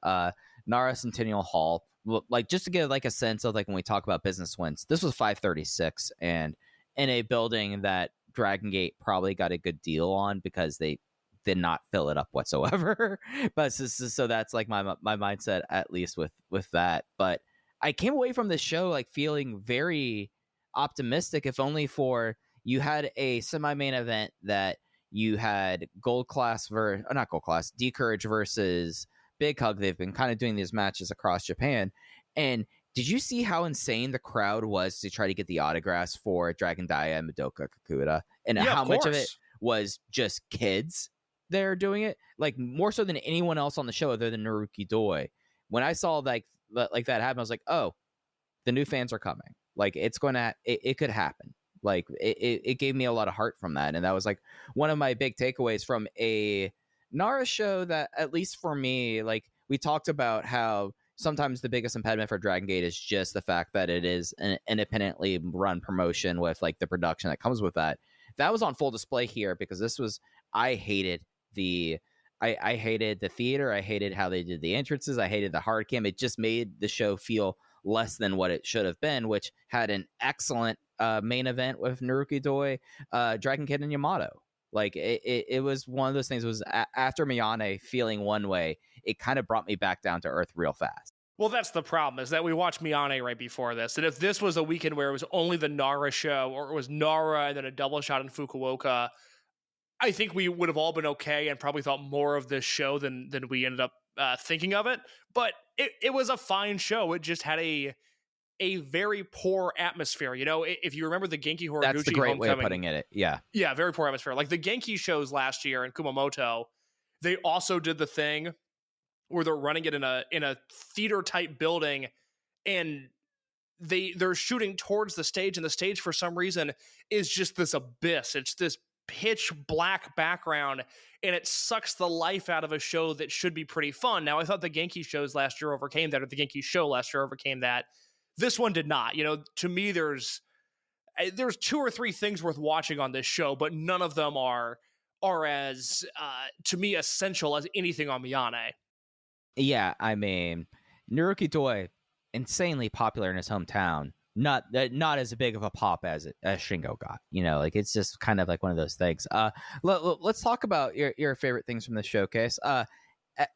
Nara Centennial Hall. Like, just to get like a sense of like when we talk about business wins, this was 536, and in a building that Dragongate probably got a good deal on because they did not fill it up whatsoever. But so that's like my mindset, at least with that. But I came away from this show like feeling very optimistic, if only for you had a semi-main event that you had D Courage versus Big Hug. They've been kind of doing these matches across Japan. And did you see how insane the crowd was to try to get the autographs for Dragon Dia and Madoka Kakuta? And how much of it was just kids there doing it? Like, more so than anyone else on the show other than Naruki Doi. When I saw like that happen, I was like, oh, the new fans are coming. Like, it could happen. Like, it gave me a lot of heart from that. And that was like one of my big takeaways from a Nara show that, at least for me, like, we talked about how sometimes the biggest impediment for Dragongate is just the fact that it is an independently run promotion with like the production that comes with that. That was on full display here, because this was, I hated the theater. I hated how they did the entrances. I hated the hard cam. It just made the show feel less than what it should have been, which had an excellent main event with Naruki Doi, Dragon Kid, and Yamato. Like, it was one of those things. Was after Miyane feeling one way, it kind of brought me back down to earth real fast. Well, that's the problem, is that we watched Miyane right before this. And if this was a weekend where it was only the Nara show, or it was Nara and then a double shot in Fukuoka, I think we would have all been okay and probably thought more of this show than we ended up thinking of it. But it was a fine show. It just had a very poor atmosphere. You know, if you remember the Genki Horiguchi, that's the great homecoming, way of putting it. Yeah, very poor atmosphere. Like the Genki shows last year in Kumamoto, they also did the thing where they're running it in a theater type building, and they're shooting towards the stage, and the stage for some reason is just this abyss. It's this pitch black background, and it sucks the life out of a show that should be pretty fun. Now, I thought the Genki shows last year overcame that, or the Genki show last year overcame that. This one did not. You know, to me, there's 2 or 3 things worth watching on this show, but none of them are as to me essential as anything on Miyane. Yeah, I mean, Naruki Doi, insanely popular in his hometown. Not as big of a pop as Shingo got. You know, like, it's just kind of like one of those things. Let's talk about your favorite things from the showcase.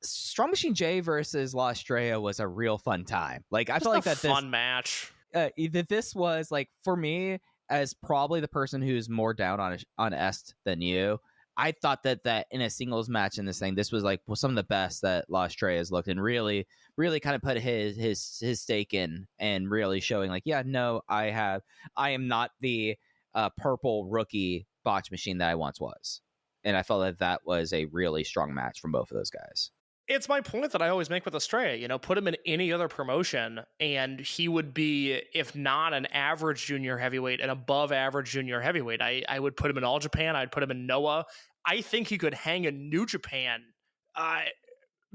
Strong Machine J versus La Estrella was a real fun time. Like I Just felt like a that fun match. that this was like, for me, as probably the person who's more down on Est than you, I thought that in a singles match in this thing, this was like some of the best that La Estrella has looked, and really kind of put his stake in, and really showing like, yeah, no, I am not the purple rookie botch machine that I once was. And I felt that was a really strong match from both of those guys. It's my point that I always make with Estrella. Put him in any other promotion, and he would be, if not an average junior heavyweight, an above average junior heavyweight. I would put him in All Japan. I'd put him in Noah. I think he could hang in New Japan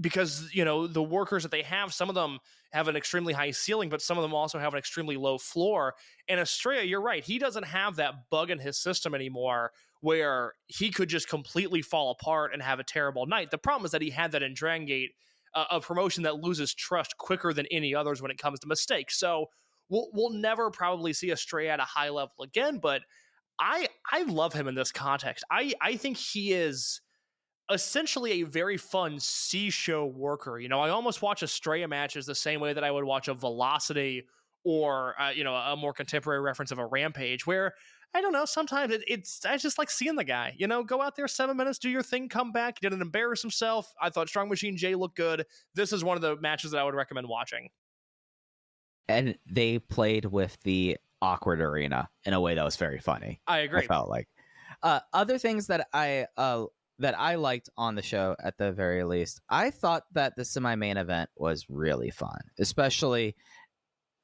because, the workers that they have, some of them have an extremely high ceiling, but some of them also have an extremely low floor. And Estrella, you're right, he doesn't have that bug in his system anymore where he could just completely fall apart and have a terrible night. The problem is that he had that in Dragongate, a promotion that loses trust quicker than any others when it comes to mistakes. So we'll never probably see Estrella at a high level again, but I love him in this context. I think he is essentially a very fun C-show worker. I almost watch Estrella matches the same way that I would watch a Velocity or, a more contemporary reference of a Rampage, where, I don't know, sometimes I just like seeing the guy, go out there 7 minutes, do your thing, come back. He didn't embarrass himself. I thought Strong Machine J looked good. This is one of the matches that I would recommend watching. And they played with the awkward arena in a way that was very funny. I agree. I felt like other things that I liked on the show, at the very least, I thought that the semi-main event was really fun. Especially,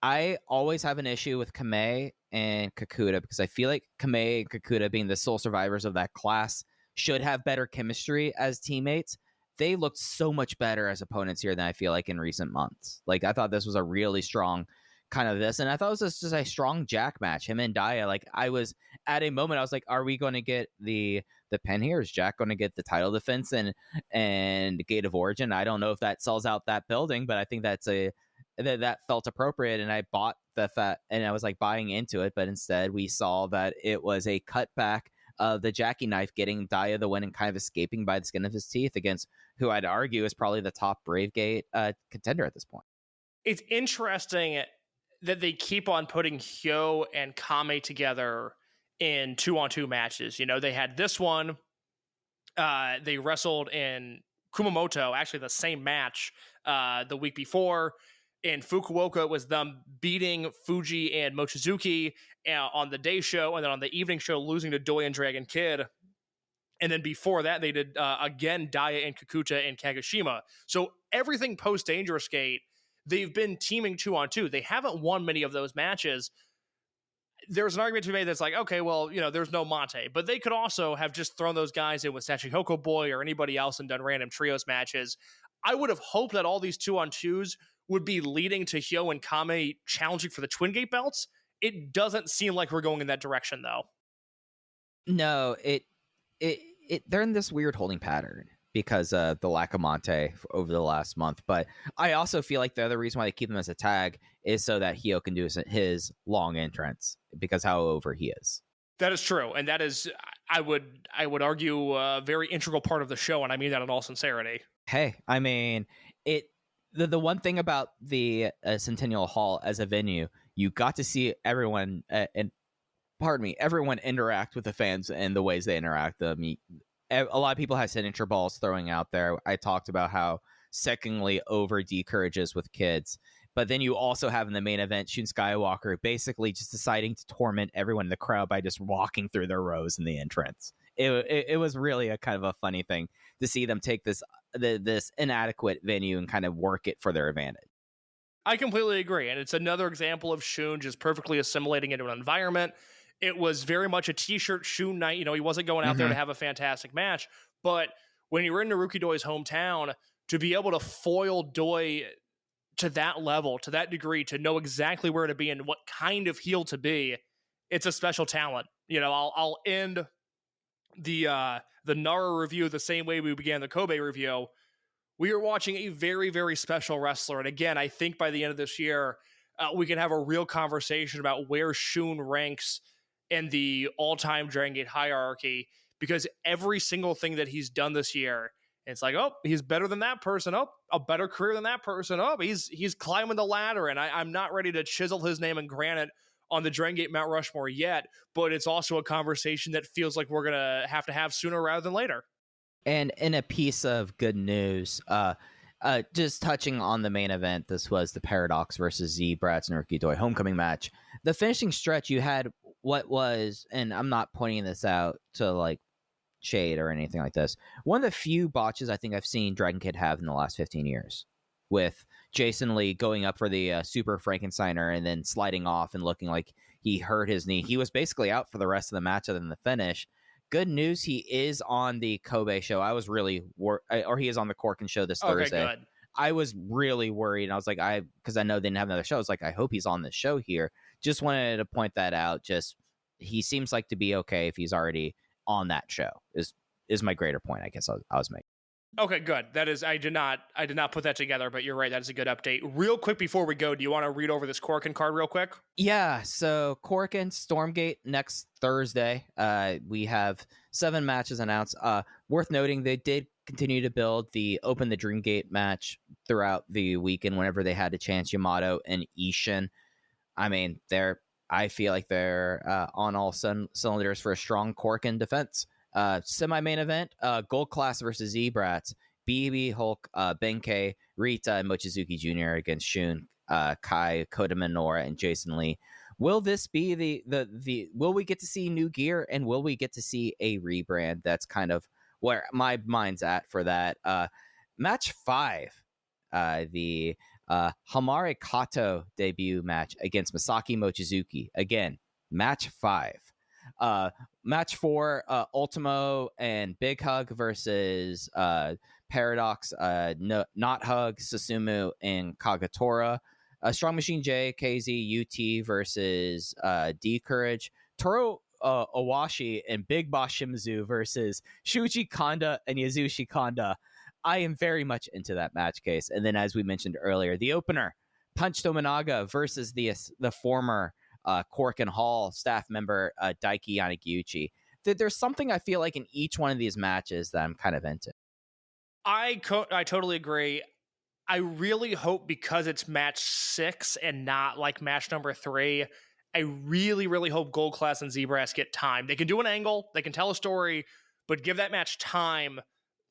I always have an issue with Kamei and Kakuta, because I feel like Kamei and Kakuta, being the sole survivors of that class, should have better chemistry as teammates. They looked so much better as opponents here than I feel like in recent months. Like, I thought this was a really strong kind of this, and I thought it was just a strong Jack match, him and Daya. Like, I was at a moment, I was like, are we going to get the pin here? Is Jack going to get the title defense and Gate of Origin? I don't know if that sells out that building, but I think that felt appropriate, and I bought and I was like buying into it, but instead we saw that it was a cutback of the Jackie knife getting Daya the win and kind of escaping by the skin of his teeth against who I'd argue is probably the top Bravegate contender at this point. It's interesting that they keep on putting Hyo and Kame together in 2-on-2 matches. They had this one. They wrestled in Kumamoto, actually the same match the week before. In Fukuoka, it was them beating Fuji and Mochizuki on the day show, and then on the evening show, losing to Doi and Dragon Kid. And then before that, they did, again, Daya and Kakuta and Kagoshima. So everything post Dangerous Gate, they've been teaming 2-on-2. They haven't won many of those matches. There's an argument to be made that's like, okay, well, there's no Monte. But they could also have just thrown those guys in with Sachihoko Boy or anybody else and done random trios matches. I would have hoped that all these 2-on-2s would be leading to Hyo and Kame challenging for the Twin Gate belts. It doesn't seem like we're going in that direction, though. No, they're in this weird holding pattern because of the lack of Monte over the last month. But I also feel like the other reason why they keep him as a tag is so that Hyo can do his long entrance, because how over he is. That is true, and that is, I would argue, a very integral part of the show, and I mean that in all sincerity. Hey, I mean, the one thing about the Centennial Hall as a venue, you got to see everyone everyone interact with the fans and the ways they interact. A lot of people have signature balls throwing out there. I talked about how secondly over D encourages with kids. But then you also have in the main event Shun Skywalker basically just deciding to torment everyone in the crowd by just walking through their rows in the entrance. It was really a kind of a funny thing to see them take this inadequate venue and kind of work it for their advantage. I completely agree. And it's another example of Shun just perfectly assimilating into an environment. It was very much a t-shirt Shun night. He wasn't going out there to have a fantastic match. But when you were in Naruki Doi's hometown, to be able to foil Doi to that level, to that degree, to know exactly where to be and what kind of heel to be, it's a special talent. I'll end the Nara review the same way we began the Kobe review. We are watching a very, very special wrestler. And again, I think by the end of this year, we can have a real conversation about where Shun ranks in the all-time Dragon Gate hierarchy, because every single thing that he's done this year It's like, oh, he's better than that person. Oh, a better career than that person. Oh, he's climbing the ladder, and I'm not ready to chisel his name in granite on the Dragongate Mount Rushmore yet, but it's also a conversation that feels like we're going to have sooner rather than later. And in a piece of good news, just touching on the main event, this was the Paradox versus Z-Brats Naruki Doi homecoming match. The finishing stretch, you had what was, and I'm not pointing this out to like shade or anything like this, one of the few botches I think I've seen Dragongate have in the last 15 years, with Jason Lee going up for the Super Frankensteiner and then sliding off and looking like he hurt his knee. He was basically out for the rest of the match other than the finish. Good news, he is on the Kobe show. I was really or he is on the Corkin show this Thursday. Good. I was really worried, and I was like, because I know they didn't have another show. I was like, I hope he's on the show here. Just wanted to point that out. Just he seems like to be okay if he's already on that show. Is my greater point, I guess I was making. Okay, good. That is, I did not put that together, but you're right. That is a good update. Real quick before we go, do you want to read over this Corkin card real quick? Yeah. So Corkin, Stormgate next Thursday. We have 7 matches announced. Worth noting, they did continue to build the Open the Dreamgate match throughout the weekend whenever they had a chance. Yamato and Ishin. I mean, I feel like they're on all cylinders for a strong Corkin defense. Semi-main event, Gold Class versus Z-Brats, BB, Hulk, Benkei, Rita, and Mochizuki Jr. against Shun, Kai, Kota Minoura, and Jason Lee. Will this be the will we get to see new gear, and will we get to see a rebrand? That's kind of where my mind's at for that. Match 5, the Hamare Kato debut match against Masaki Mochizuki. Again, match 5. Match 4, Ultimo and Big Hug versus Paradox, Not Hug, Susumu, and Kagatora. Strong Machine J, KZ, UT versus D Courage. Toru Owashi and Big Boss Shimizu versus Shuji Kanda and Yasushi Kanda. I am very much into that match case. And then, as we mentioned earlier, the opener, Punch Tominaga versus the former Corkin Hall staff member Daiki Yanagiuchi. There's something I feel like in each one of these matches that I'm kind of into. I totally agree. I really hope, because it's match 6 and not like match number 3, I really, really hope Gold Class and Z-Brats get time. They can do an angle, they can tell a story, but give that match time.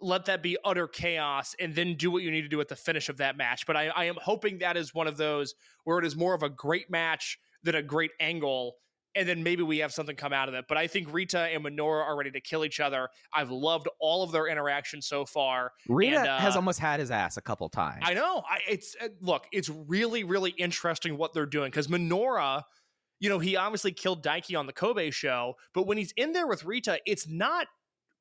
Let that be utter chaos, and then do what you need to do at the finish of that match. But I am hoping that is one of those where it is more of a great match than a great angle, and then maybe we have something come out of it. But I think Rita and Minoura are ready to kill each other. I've loved all of their interactions so far. Rita has almost had his ass a couple times. I know. It's really, really interesting what they're doing, because Minoura, he obviously killed Daiki on the Kobe show, but when he's in there with Rita, it's not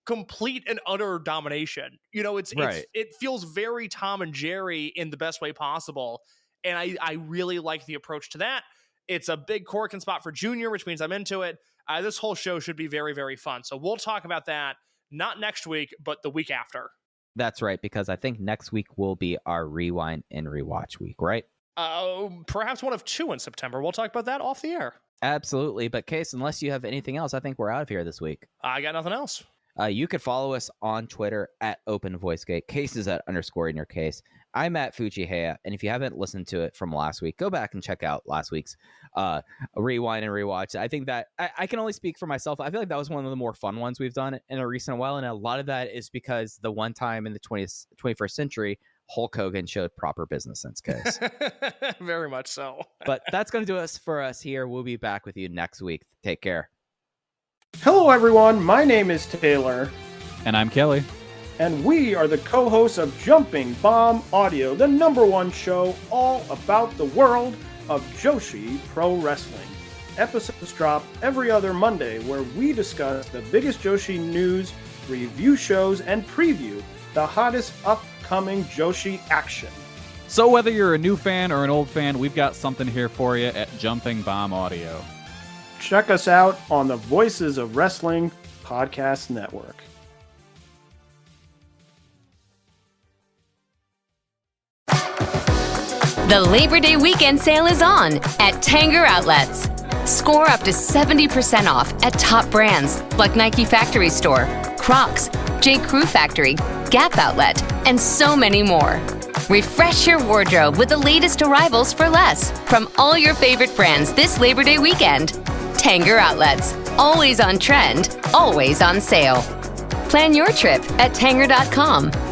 complete and utter domination. It feels very Tom and Jerry in the best way possible, and I really like the approach to that. It's a big Corkin spot for Junior, which means I'm into it. This whole show should be very, very fun. So we'll talk about that, not next week, but the week after. That's right, because I think next week will be our rewind and rewatch week, right? Perhaps one of 2 in September. We'll talk about that off the air. Absolutely. But Case, unless you have anything else, I think we're out of here this week. I got nothing else. You could follow us on Twitter at OpenVoiceGate. Case is at _ in your case. I'm at Fujiheya, and if you haven't listened to it from last week, go back and check out last week's rewind and rewatch. I think that I can only speak for myself. I feel like that was one of the more fun ones we've done in a recent while, and a lot of that is because the one time in the 21st century, Hulk Hogan showed proper business sense, Case. Very much so. But that's going to do us for us here. We'll be back with you next week. Take care. Hello, everyone. My name is Taylor. And I'm Kelly. And we are the co-hosts of Jumping Bomb Audio, the #1 show all about the world of Joshi Pro Wrestling. Episodes drop every other Monday, where we discuss the biggest Joshi news, review shows, and preview the hottest upcoming Joshi action. So whether you're a new fan or an old fan, we've got something here for you at Jumping Bomb Audio. Check us out on the Voices of Wrestling Podcast Network. The Labor Day weekend sale is on at Tanger Outlets. Score up to 70% off at top brands like Nike Factory Store, Crocs, J. Crew Factory, Gap Outlet, and so many more. Refresh your wardrobe with the latest arrivals for less from all your favorite brands this Labor Day weekend. Tanger Outlets, always on trend, always on sale. Plan your trip at Tanger.com.